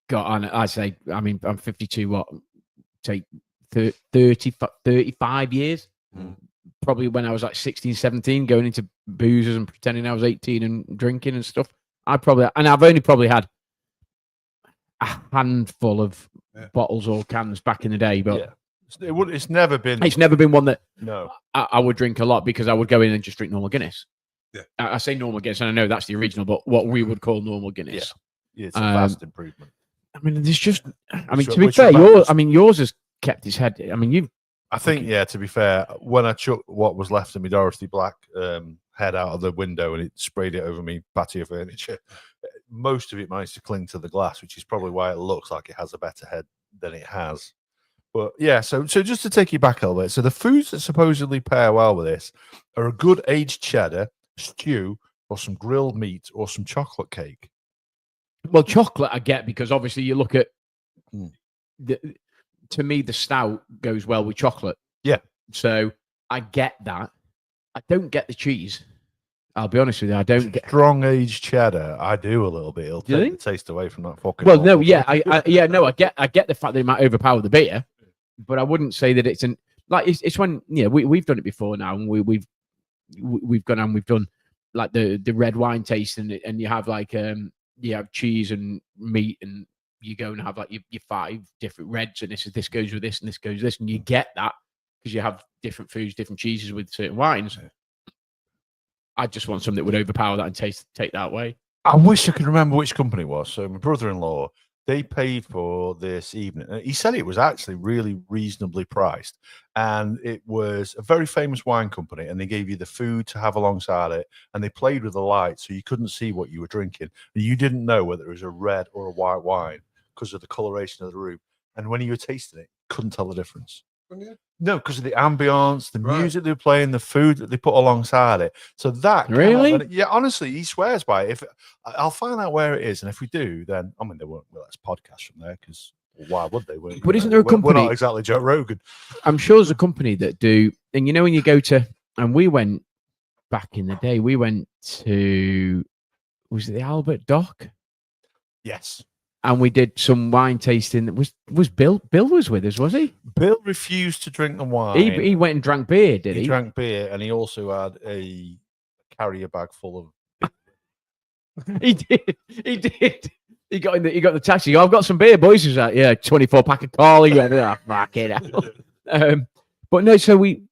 God, I say, I mean, I'm 52. What take 35 years? Probably when I was like 16, 17, going into boozers and pretending I was 18 and drinking and stuff. I've only probably had a handful of bottles or cans back in the day, but it's never been. It's never been one that No. I would drink a lot, because I would go in and just drink normal Guinness. Yeah. I say normal Guinness, and I know that's the original, but what we would call normal Guinness. Yeah, it's a vast improvement. I mean, there's just. I mean, Which- to be which fair, was yours has kept its head. I mean, you. I think, to be fair, when I chucked what was left of me Dorothy Black head out of the window and it sprayed it over me patio furniture, most of it managed to cling to the glass, which is probably why it looks like it has a better head than it has. But yeah, so just to take you back a little bit, so the foods that supposedly pair well with this are a good aged cheddar, stew, or some grilled meat, or some chocolate cake. Well, chocolate I get, because obviously you look at. To me, the stout goes well with chocolate. Yeah. So I get that. I don't get the cheese. I'll be honest with you. I don't get Strong aged cheddar. I do a little bit. It'll Do you take think? the taste away from that fucking. Well, no, bottle. yeah, I get the fact that it might overpower the beer, but I wouldn't say that it's an. like it's when we've done it before now, and we've gone and we've done like the red wine tasting, and you have like you have cheese and meat, and you go and have like your 5 different reds, and this goes with this, and this goes with this, and you get that because you have different foods, different cheeses with certain wines. I just want something that would overpower that and take that away. I wish I could remember which company it was. So my brother-in-law, they paid for this evening. He said it was actually really reasonably priced, and it was a very famous wine company, and they gave you the food to have alongside it, and they played with the light so you couldn't see what you were drinking. You didn't know whether it was a red or a white wine because of the coloration of the room. And when you were tasting it, couldn't tell the difference. No, because of the ambience, the music they were playing, the food that they put alongside it. So that really, yeah, honestly, he swears by it. If I'll find out where it is, and if we do, then I mean they won't let us podcast from there because why would they? But isn't there a company? We're not exactly Joe Rogan. I'm sure there's a company that do, and when you go to, and we went back in the day, we went to, was it the Albert Dock? Yes. And we did some wine tasting. Was Bill was with us, was he? Bill refused to drink the wine. He went and drank beer, did he? He drank beer, and he also had a carrier bag full of. He did. He got the taxi. I've got some beer, boys. He was like, yeah, 24 pack of call. He went, fuck it. But no, so we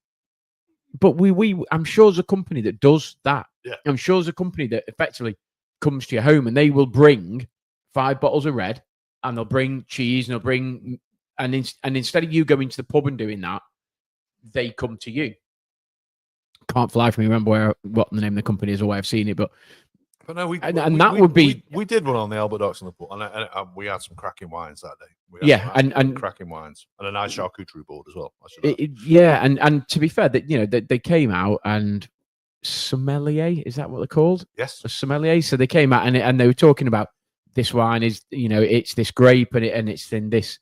I'm sure there's a company that does that. Yeah. I'm sure there's a company that effectively comes to your home, and they will bring 5 bottles of red, and they'll bring cheese, and they'll bring, and instead of you going to the pub and doing that, they come to you. Can't fly for me remember what the name of the company is or where I've seen it, but no, we did one on the Albert Docks in the pub, and we had some cracking wines that day. And cracking wines and a nice charcuterie board as well. And to be fair, that they came out, and sommelier, is that what they're called? Yes, a sommelier. So they came out and they were talking about this wine is, it's this grape, and it's in this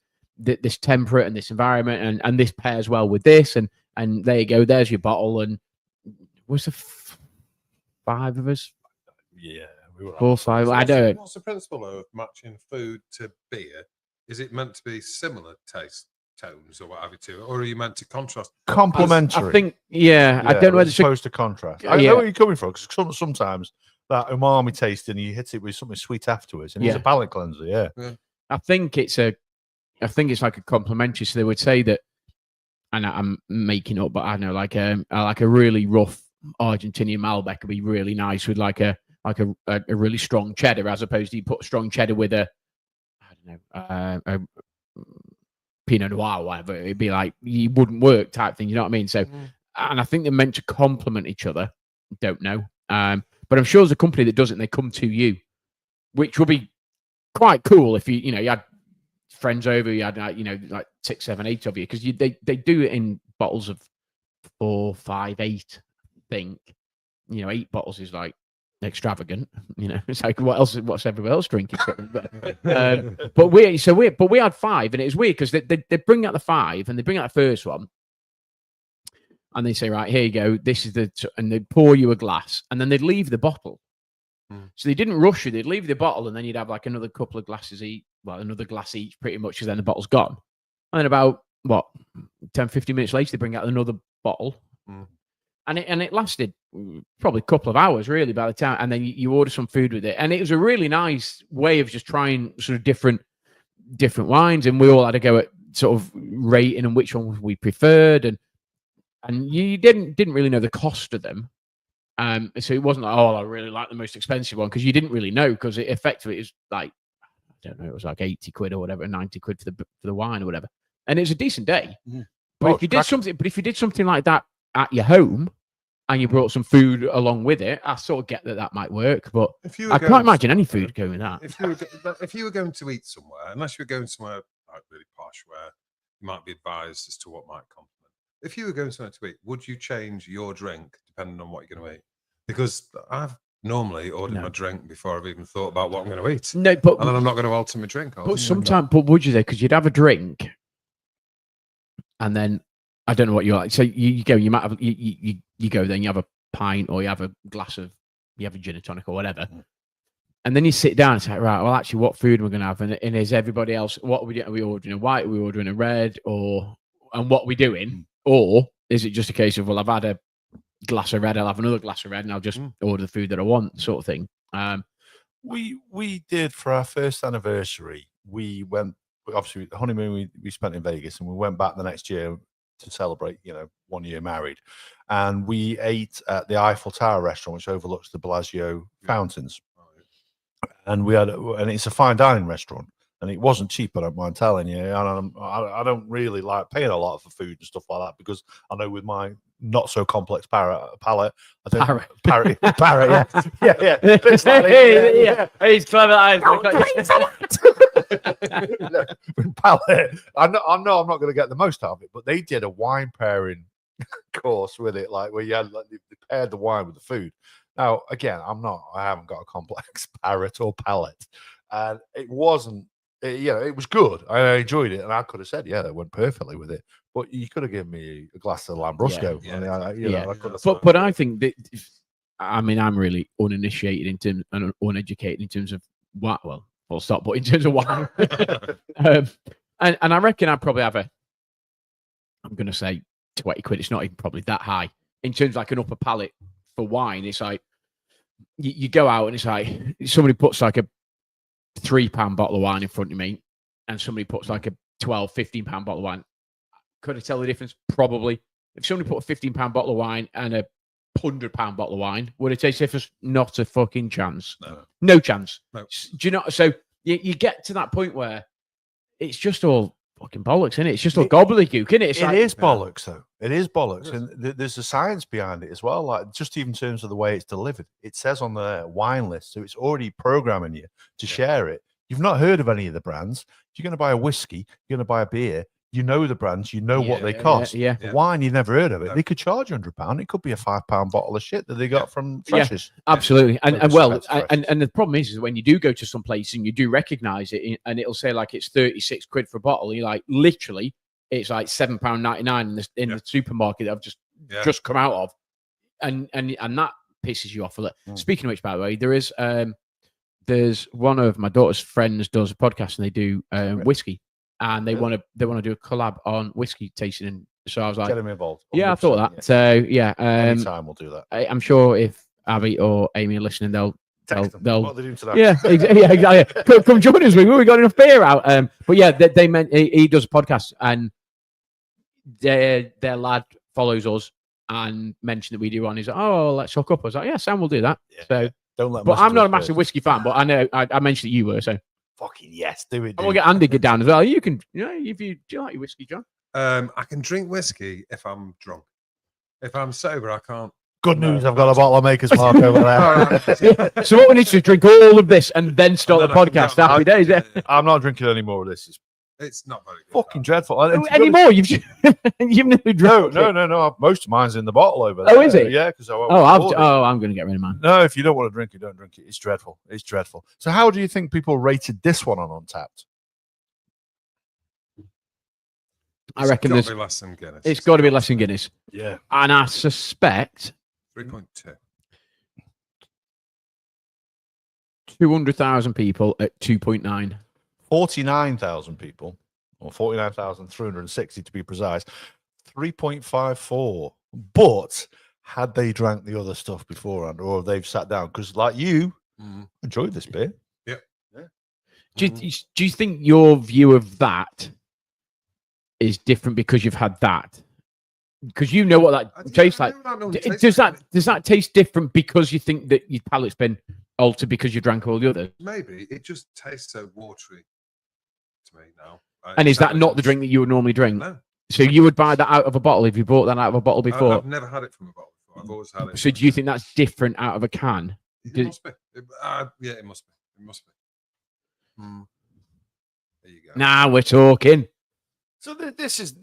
temperate and this environment, and this pairs well with this, and there you go. There's your bottle. And was there 5 of us? Yeah, we were 4 or 5. I don't. What's the principle of matching food to beer? Is it meant to be similar taste tones or what have you to, or are you meant to contrast? Complementary. I think. Yeah, I don't know whether it's supposed to contrast. I know where you're coming from, because sometimes that umami tasting, you hit it with something sweet afterwards, and it's a palate cleanser. Yeah. I think it's like a complimentary. So they would say that, and I'm making up, but I know like a really rough Argentinian Malbec would be really nice with like a really strong cheddar, as opposed to you put strong cheddar with a a Pinot Noir or whatever. It'd be like you wouldn't work type thing. You know what I mean? So, and I think they're meant to complement each other. Don't know. But I'm sure there's a company that does it, and they come to you, which would be quite cool if you had friends over, you had like 6, 7, 8 of you, because they do it in bottles of 4, 5, 8. I think 8 bottles is like extravagant. It's like what's everybody else drinking? but we had 5, and it was weird because they bring out the 5, and they bring out the first one. And they say, right, here you go. This is and they'd pour you a glass, and then they'd leave the bottle. So they didn't rush you. They'd leave the bottle, and then you'd have like another couple of glasses each. Well, another glass each, pretty much, because then the bottle's gone. And then about 10, 15 minutes later, they bring out another bottle, and it lasted probably a couple of hours, really, by the time. And then you order some food with it, and it was a really nice way of just trying sort of different wines, and we all had to go at sort of rating and which one we preferred, and you didn't really know the cost of them. So it wasn't like, I really like the most expensive one, because you didn't really know, because it effectively is like, I don't know, it was like 80 quid or whatever, 90 quid for the wine or whatever. And it was a decent day. But if you did something like that at your home, and you brought some food along with it, I sort of get that might work. But I can't imagine any food going with that. If you were going to eat somewhere, unless you were going somewhere like really posh, where you might be advised as to what might complement. If you were going somewhere to eat, would you change your drink depending on what you're going to eat? Because I've normally ordered my drink before I've even thought about what I'm going to eat. No, but and then I'm not going to alter my drink. But sometimes, but would you? Because you'd have a drink, and then I don't know what you like. So you go, you might have you go, then you have a pint, or you have a glass of, you have a gin and tonic or whatever, and then you sit down and say, right, well, actually, what food we're going to have, and is everybody else? What are we doing? Are we ordering a white? Are we ordering a red? And what are we doing? Or is it just a case of, well, I've had a glass of red, I'll have another glass of red, and I'll just order the food that I want, sort of thing. We did for our first anniversary. We went, obviously the honeymoon we spent in Vegas, and we went back the next year to celebrate, 1 year married, and we ate at the Eiffel Tower restaurant, which overlooks the Bellagio fountains. And and it's a fine dining restaurant, and it wasn't cheap. I don't mind telling you. And I don't really like paying a lot for food and stuff like that, because I know with my not so complex palate, I don't parrot, yeah. It's like, yeah. He's clever. With palate, I know I'm not going to get the most out of it, but they did a wine pairing course with it, like where you had they paired the wine with the food. Now, again, I haven't got a complex palate or palate, and it wasn't. It was good. I enjoyed it, and I could have said, that went perfectly with it. But you could have given me a glass of Lambrusco. But I think that, I'm really uninitiated in terms and uneducated in terms of what. Well, full stop. But in terms of wine, and I reckon I'd probably have I'm going to say £20. It's not even probably that high in terms of like an upper palate for wine. It's like you go out and it's like somebody puts like a £3 bottle of wine in front of me, and somebody puts like a £12-15 bottle of wine. Could I tell the difference? Probably. If somebody put a £15 bottle of wine and a £100 bottle of wine, would it taste different? Not a fucking chance. No chance. No. Do you know? So you get to that point where it's just all fucking bollocks, isn't it? It's just all gobbledygook, isn't it? It is bollocks, though. It is bollocks, and there's a science behind it as well. Like just even in terms of the way it's delivered, it says on the wine list, so it's already programming you to share it. You've not heard of any of the brands. If you're going to buy a whiskey, you're going to buy a beer. You know the brands, you know what they cost. Wine, you've never heard of it. No. They could charge £100. It could be a £5 bottle of shit that they got from Freshers. Yeah, absolutely. And the problem is when you do go to some place and you do recognize it, and it'll say like it's £36 for a bottle. You're like, literally, it's like £7.99 in the supermarket that I've just come out of, and that pisses you off a little. Speaking of which, by the way, there's one of my daughter's friends does a podcast, and they do whiskey. And they want to do a collab on whiskey tasting, and so I was like, get them involved. Yeah, I thought that. Yeah. So anytime we'll do that. I'm sure if Abby or Amy are listening, they'll what are they doing today? Yeah, exactly. Come join us. We got enough beer out. But yeah, they meant he does a podcast, and their lad follows us and mentioned that we do one. He's like, oh, let's hook up. I was like, yeah, Sam will do that. Yeah, so don't let. But I'm not a massive whiskey fan, but I know I mentioned that you were, so. Fucking yes, do it. And we'll get Andy get down as well. You can, do you like your whiskey, John? I can drink whiskey if I'm drunk. If I'm sober, I can't. Good news, I've got a bottle of Maker's Mark over there. So what we need to do is drink all of this and then start the podcast. Happy days. Yeah. I'm not drinking any more of this. It's not very good. Fucking dreadful. Anymore? You've never drunk. No. Most of mine's in the bottle over there. Oh, is it? Yeah, because I'm going to get rid of mine. No, if you don't want to drink it, don't drink it. It's dreadful. It's dreadful. So, how do you think people rated this one on Untapped? I reckon it's got to be less than Guinness. It's got to be less than Guinness. Yeah, and I suspect 3.2. 200,000 people at 2.9. 49,000 people, or 49,360 to be precise, 3.54. But had they drank the other stuff beforehand, or they've sat down, because like you enjoyed this beer. Yeah. Do you think your view of that is different because you've had that? Because you know what that tastes like. Does that taste different because you think that your palate's been altered because you drank all the others? Maybe it just tastes so watery to me now. And is that not the drink that you would normally drink? No. So you would buy that out of a bottle if you bought that out of a bottle before? I've never had it from a bottle before. I've always had it. So do you think that's different out of a can? It must be. Yeah, it must be. It must be. There you go. Now we're talking. So this is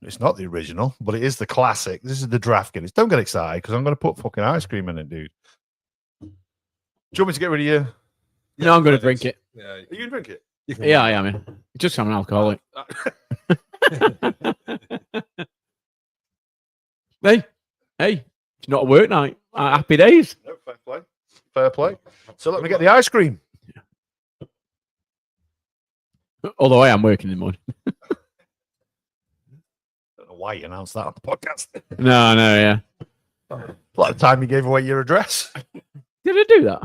it's not the original, but it is the classic. This is the draft Guinness. Don't get excited because I'm going to put fucking ice cream in it, dude. Do you want me to get rid of you? Yeah, no, I'm going to drink it. Yeah, are you going to drink it? Yeah, I am. Yeah. Just I'm an alcoholic. Hey, it's not a work night. Happy days. No, fair play. So let me get the ice cream. Although I am working in the morning. Don't know why you announced that on the podcast. No, yeah. Like the time you gave away your address. Did I do that?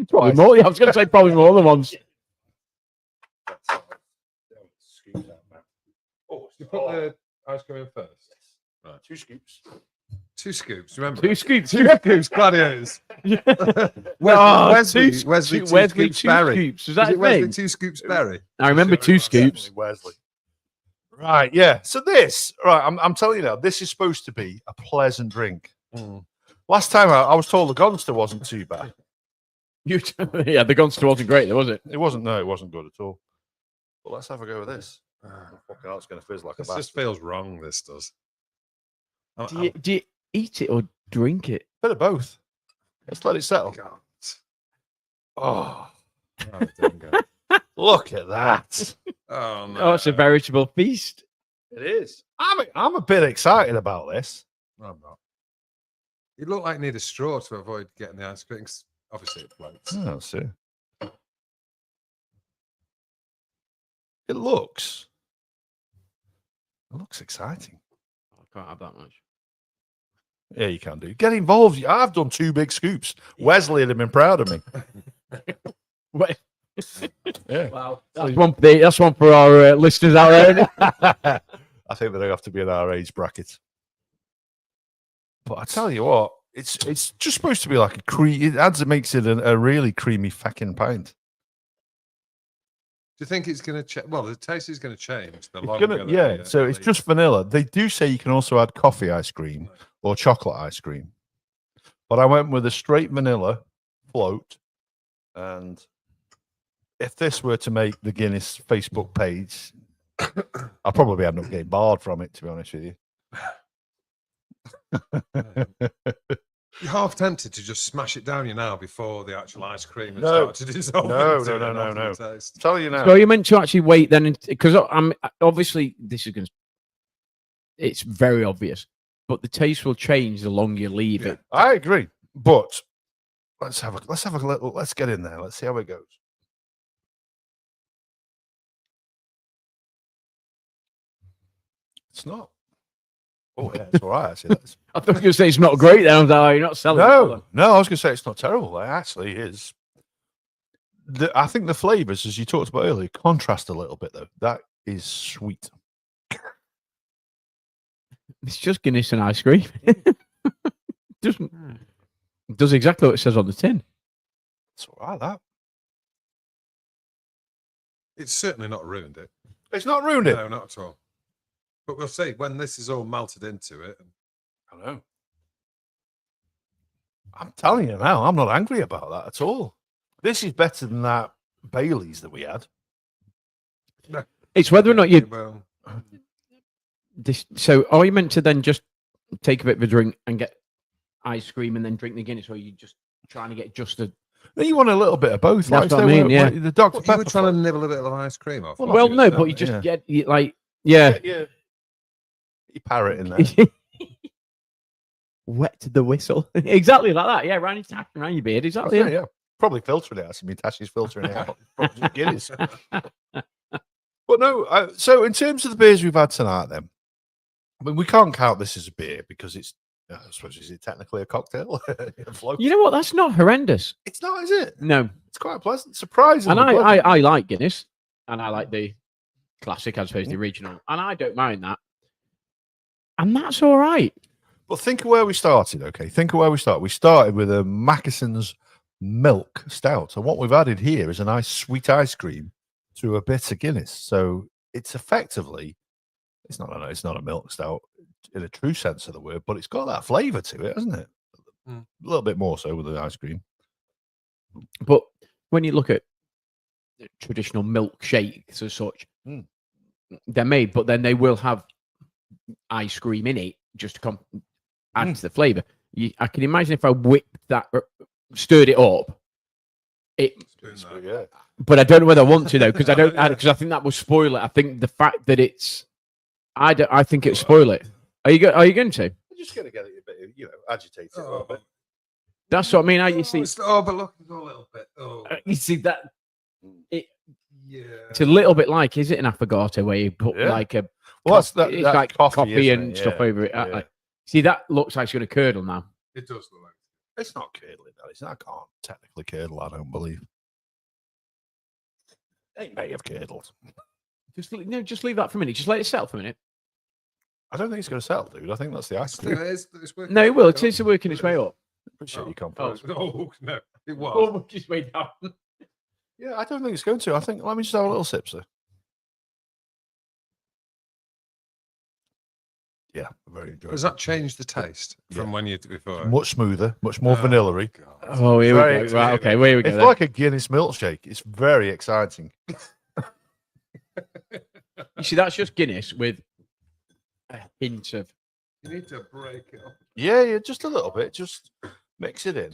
Probably Twice. more. I was going to say probably more than once. Oh, You put the ice cream in first. right. 2 scoops. 2 scoops. Remember? 2 scoops. 2 scoops. Gladiators. Wesley. Two scoops two berry. scoops. Was Is that it his Wesley name? 2 scoops berry? I remember 2 scoops. Wesley. Right, yeah. So this, right, I'm telling you now, this is supposed to be a pleasant drink. Last time I was told the Gonster wasn't too bad. Yeah, the Gonster wasn't great, though, was it? It wasn't. No, it wasn't good at all. But let's have a go with this. Fucking hell, it's going to fizz like a This bastard. just feels wrong. This does. Do you eat it or drink it? Bit of both. Let's let it settle. God. Oh, Oh, dingo. look at that. Oh, no. Oh, it's a veritable feast. It is. I'm a bit excited about this. No, I'm not. You look like you need a straw to avoid getting the ice cream. 'Cause obviously, it floats. Oh, see. It looks exciting. I can't have that much. Yeah, you can do. Get involved. I've done 2 big scoops. Wesley would have been proud of me. Wait. Yeah. Wow. That's one for our listeners out there. I think they have to be in our age bracket. But I tell you what, it's just supposed to be like a cream. It makes it a really creamy fucking pint. Do you think it's going to change? Well, the taste is going to change. The It's longer gonna, that yeah. you So it's leave. just vanilla. They do say you can also add coffee ice cream or chocolate ice cream, but I went with a straight vanilla float. And if this were to make the Guinness Facebook page, I'll probably end up getting barred from it. To be honest with you. You're half tempted to just smash it down you now before the actual ice cream has No. started to dissolve. No, into no, it no, and no, alter no. the taste. Tell you now. So you're meant to actually wait then, because I'm obviously this is going to. It's very obvious, but the taste will change the longer you leave it. I agree, but let's have a little. Let's get in there. Let's see how it goes. It's not. Oh yeah, it's all right. Actually, I thought you were going to say it's not great. Then I was like, oh, you're not selling. it. no. I was going to say it's not terrible. It actually is. I think the flavors, as you talked about earlier, contrast a little bit though. That is sweet. It's just Guinness and ice cream. Does exactly what it says on the tin. It's all right. That It's certainly not ruined it. it's not ruined it. No, not at all. But we'll see when this is all melted into it. I know. I'm telling you now, I'm not angry about that at all. This is better than that Bailey's that we had. It's whether or not you. Well, So are you meant to then just take a bit of a drink and get ice cream and then drink the Guinness, or are you just trying to get just a? You want a little bit of both. That's like what I they mean, were- yeah. The Dr. what, you were Pepper. trying to nibble a bit of ice cream off. Well, Well, no, obviously, but you just yeah. get like yeah. Yeah. You parrot in there. Wet the whistle. Exactly like that. Yeah, around your tack, around your beard. Exactly. Yeah, yeah. Probably filtering it. I see me Tashi's filtering it out. Probably just Guinness. But no, so in terms of the beers we've had tonight, then, I mean, we can't count this as a beer because it's, I suppose, is it technically a cocktail? You know what? That's not horrendous. It's not, is it? No. It's quite pleasant. Surprisingly And pleasant. I like Guinness, and I like the classic as opposed to the original, and I don't mind that. And that's all right. But think of where we started, okay? Think of where we started. We started with a Mackeson's milk stout. And what we've added here is a nice sweet ice cream to a bit of Guinness. So it's effectively, it's not a milk stout in a true sense of the word, but it's got that flavour to it, hasn't it? A little bit more so with the ice cream. But when you look at the traditional milkshakes as such, they're made, but then they will have ice cream in it just to add to the flavour. I can imagine if I whipped that, stirred it up, Yeah. but I don't know whether I want to though, because I think that will spoil it. I think the fact that I think it'll spoil it. Are you going to? You're just going to get it a bit, agitated a little bit. That's what I mean. You see, but look, it's a little bit. Oh, you see that Yeah. It's a little bit like, is it an affogato where you put Yeah. like a Well, that's that. it's that like coffee isn't and it? stuff Yeah, over it. yeah. See, that looks like it's going to curdle now. It does look like. It's not curdling. That is. I can't technically curdle. I don't believe. It may have curdled. Just leave that for a minute. Just let it settle for a minute. I don't think it's going to settle, dude. I think that's the ice cream. It's working No, it will. its way It's up. working its way up. Appreciate Oh. your confidence. Oh no, it was. Oh, just way down. Yeah, I don't think it's going to. I think. Let me just have a little sip, sir. Yeah, very enjoyable. Does that change the taste from when you did before? Much smoother, much more vanilla-y. God. Oh, here Very we go. Right, okay, here we go. It's then. like a Guinness milkshake. It's very exciting. You see, that's just Guinness with a hint of. You need to break it up. Yeah, just a little bit. Just mix it in.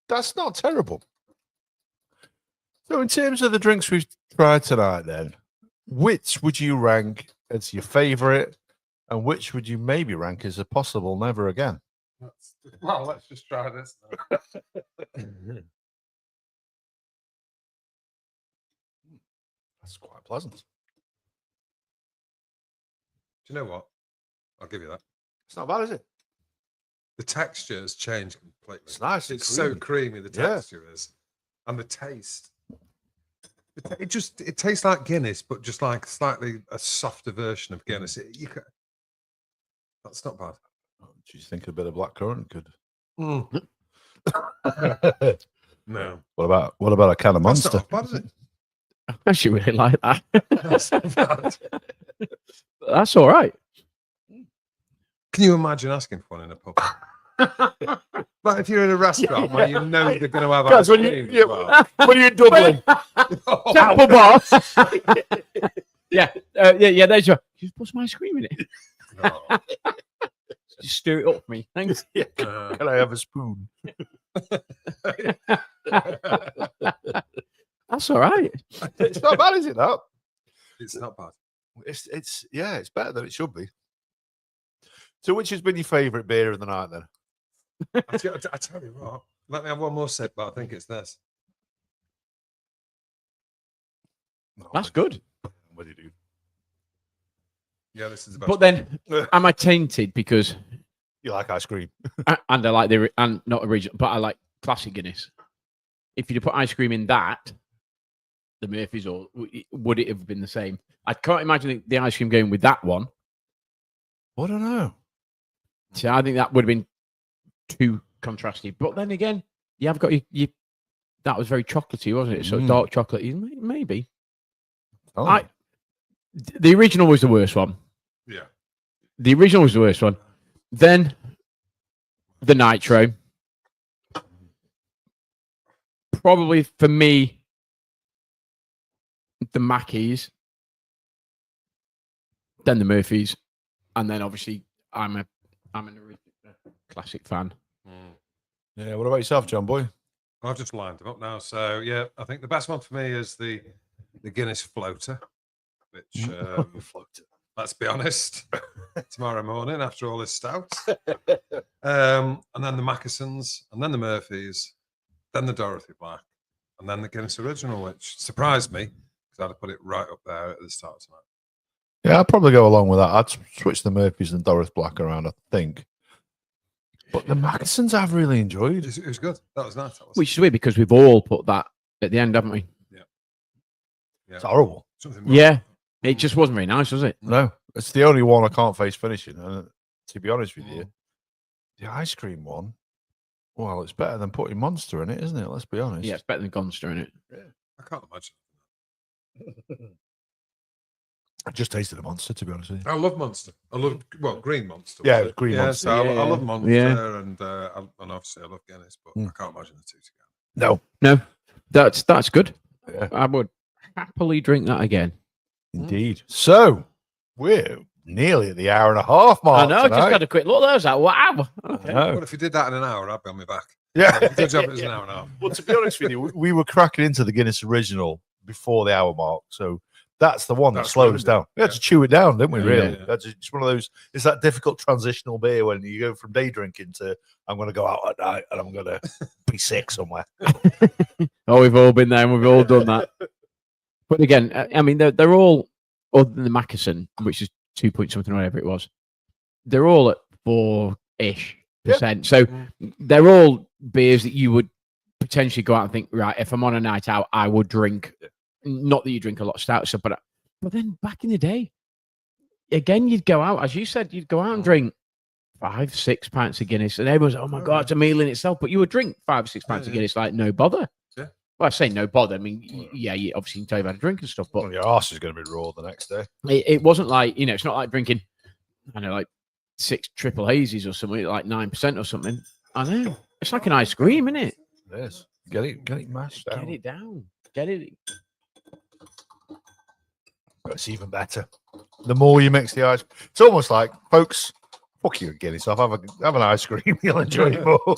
That's not terrible. So, in terms of the drinks we've tried tonight, then, which would you rank as your favourite, and which would you maybe rank as a possible never again? Well, let's just try this. That's quite pleasant. Do you know what? I'll give you that. It's not bad, is it? The texture has changed completely. It's nice. It's so creamy. The Yeah. texture is, and the taste. It tastes like Guinness, but just like slightly a softer version of Guinness. That's not bad. Do you think a bit of blackcurrant could? No, What about a can of that's Monster? not bad, is it? I actually really like that. That's not bad. That's all right. Can you imagine asking for one in a pub? Like if you're in a restaurant where you know they're going to have ice Guys, cream as well. when you're in Dublin, Temple bar. yeah. There's your. Just put some ice cream in it. Oh, Just stir it up for me. Thanks. uh, can I have a spoon? That's all right. It's not bad, is it? That it's not bad. it's it's better than it should be. So, which has been your favourite beer of the night then? I tell you what, let me have one more sip, but I think it's this. No, That's good. What do you do? Yeah, this is the best. But then, am I tainted because You like ice cream? and I like and not original, but I like classic Guinness. If you'd put ice cream in that, the Murphy's, or would it have been the same? I can't imagine the ice cream going with that one. I don't know. So I think that would have been too contrasty. But then again, you have got you that was very chocolatey, wasn't it? So dark chocolate, maybe. Oh. The original was the worst one. Yeah. The original was the worst one. Then the nitro. Probably for me, the Mackeys. Then the Murphys. And then obviously I'm an original classic fan. Yeah. What about yourself, John Boy? I've just lined them up now. So yeah, I think the best one for me is the Guinness floater, which let's be honest, tomorrow morning after all this stout. And then the Mackesons, and then the Murphys, then the Dorothy Black, and then the Guinness original, which surprised me because I'd have put it right up there at the start tonight. Yeah, I'd probably go along with that. I'd switch the Murphys and Dorothy Black around, I think. But the Mackesons I've really enjoyed. It was good. That was nice. That was Which is weird because we've all put that at the end, haven't we? It's horrible. something wrong. Yeah. It just wasn't very nice, was it? No, it's the only one I can't face finishing. And to be honest with you, the ice cream one, well, it's better than putting Monster in it, isn't it? Let's be honest. Yeah, it's better than Gonster in it. I can't imagine. I just tasted a Monster, to be honest with you. I love Monster. I love green Monster. Yeah, wasn't it was green Monster. So I Yeah. love Monster, Yeah. and obviously I love Guinness, but I can't imagine the two together. No. No, that's good. Yeah. I would happily drink that again. Indeed. So we're nearly at the hour and a half mark. I know. I just tonight. had a quick look. There, I was like, wow. Okay. I know. Well, if you did that in an hour, I'd be on my back. Yeah. Good job. It was an hour and a half. Well, to be honest with you, we were cracking into the Guinness original before the hour mark. So that's the one that That's slowed us down. We had to chew it down, didn't we, Yeah, really? yeah. That's just one of those, it's that difficult transitional beer when you go from day drinking to, I'm going to go out at night and I'm going to be sick somewhere. Oh, we've all been there and we've all done that. But again, I mean, they're all, other than the Mackeson, which is 2 point something or whatever it was, they're all at 4-ish%. So they're all beers that you would potentially go out and think, right, if I'm on a night out, I would drink. Not that you drink a lot of stout stuff, but then back in the day, again, you'd go out, as you said, you'd go out and drink 5-6 pints of Guinness, and everyone's, oh my God, it's a meal in itself. But you would drink 5 or 6 pints of Guinness, like no bother. Yeah. Well, I say no bother. I mean, you obviously can tell you about to drink and stuff, but Well, your arse is going to be raw the next day. it wasn't like, it's not like drinking, I know, like 6 triple hazies or something, like 9% or something. I know. It's like an ice cream, isn't it? It is. Get it mashed down. Get it down. Get it. It's even better. The more you mix the ice, it's almost like, folks, fuck you, Guinness off. Have an ice cream. You'll enjoy it more.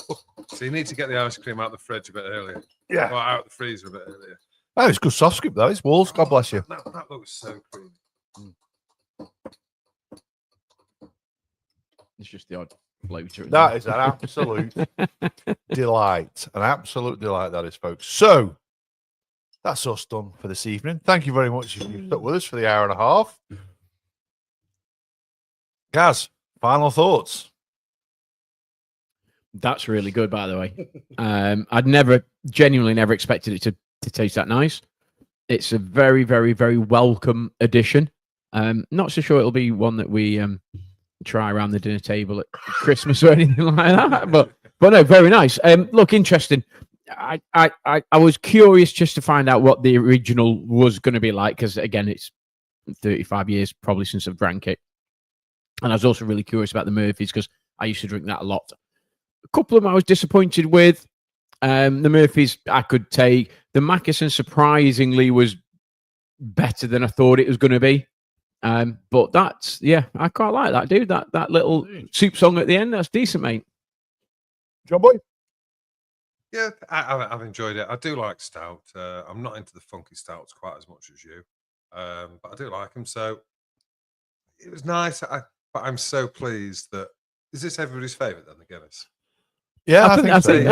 So you need to get the ice cream out of the fridge a bit earlier. Yeah. Or out of the freezer a bit earlier. Oh, it's good soft scoop though. It's Wolves. God bless you. That looks so creamy. It's just the odd floater. That is an absolute delight. An absolute delight, that is, folks. So that's us done for this evening. Thank you very much if you stuck with us for the hour and a half. Gaz, final thoughts. That's really good, by the way. I'd genuinely never expected it to taste that nice. It's a very, very, very welcome addition. Not so sure it'll be one that we try around the dinner table at Christmas or anything like that. But no, very nice. Look, interesting. I was curious just to find out what the original was going to be like, because again, it's 35 years probably since I've drank it. And I was also really curious about the Murphys, because I used to drink that a lot. A couple of them I was disappointed with. The Murphys I could take. The Mackeson surprisingly was better than I thought it was going to be. But I quite like that, dude. That little soup song at the end, that's decent, mate. John Boy? Yeah, I've enjoyed it. I do like stout. I'm not into the funky stouts quite as much as you, but I do like them. So it was nice. But I'm so pleased that is this everybody's favourite then, the Guinness? Yeah, I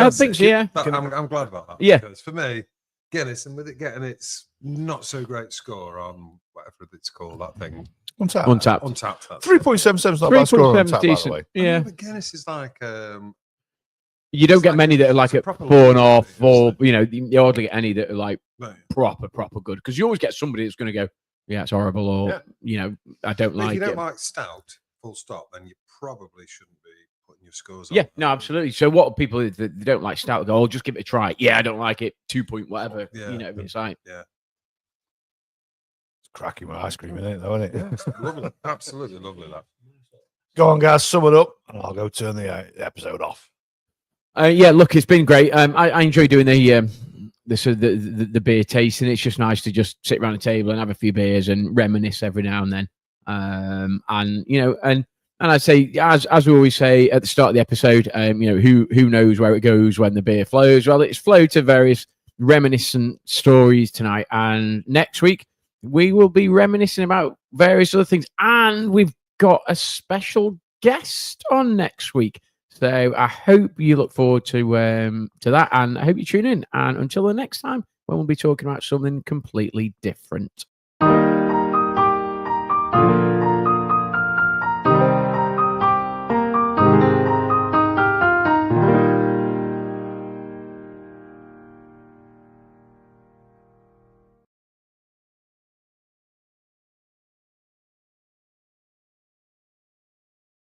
think so. Yeah, I'm glad about that. Yeah, because for me, Guinness, and with it getting its not so great score on whatever it's called, that thing. Untapped. 3.77 is not bad score on Untapped, by the way. Yeah, but Guinness is like you don't get many that are like at 4.5, or you hardly get any that are like proper good, because you always get somebody that's going to go, yeah, it's horrible, or I don't like it. If you don't like stout, full stop, then you probably shouldn't be putting your scores on. Yeah, no, absolutely. So what people that they don't like stout go, just give it a try. Yeah, I don't like it. 2 point whatever. Yeah, it's like yeah. It's cracking with ice cream in it, though, isn't it? Yeah, it's lovely. Absolutely lovely, that. Go on, guys, sum it up, and I'll go turn the episode off. Yeah, look, it's been great. I enjoy doing the beer tasting. It's just nice to just sit around the table and have a few beers and reminisce every now and then. And I'd say, as we always say at the start of the episode, who knows where it goes when the beer flows? Well, it's flowed to various reminiscent stories tonight, and next week we will be reminiscing about various other things, and we've got a special guest on next week. So I hope you look forward to that, and I hope you tune in. And until the next time, when we'll be talking about something completely different.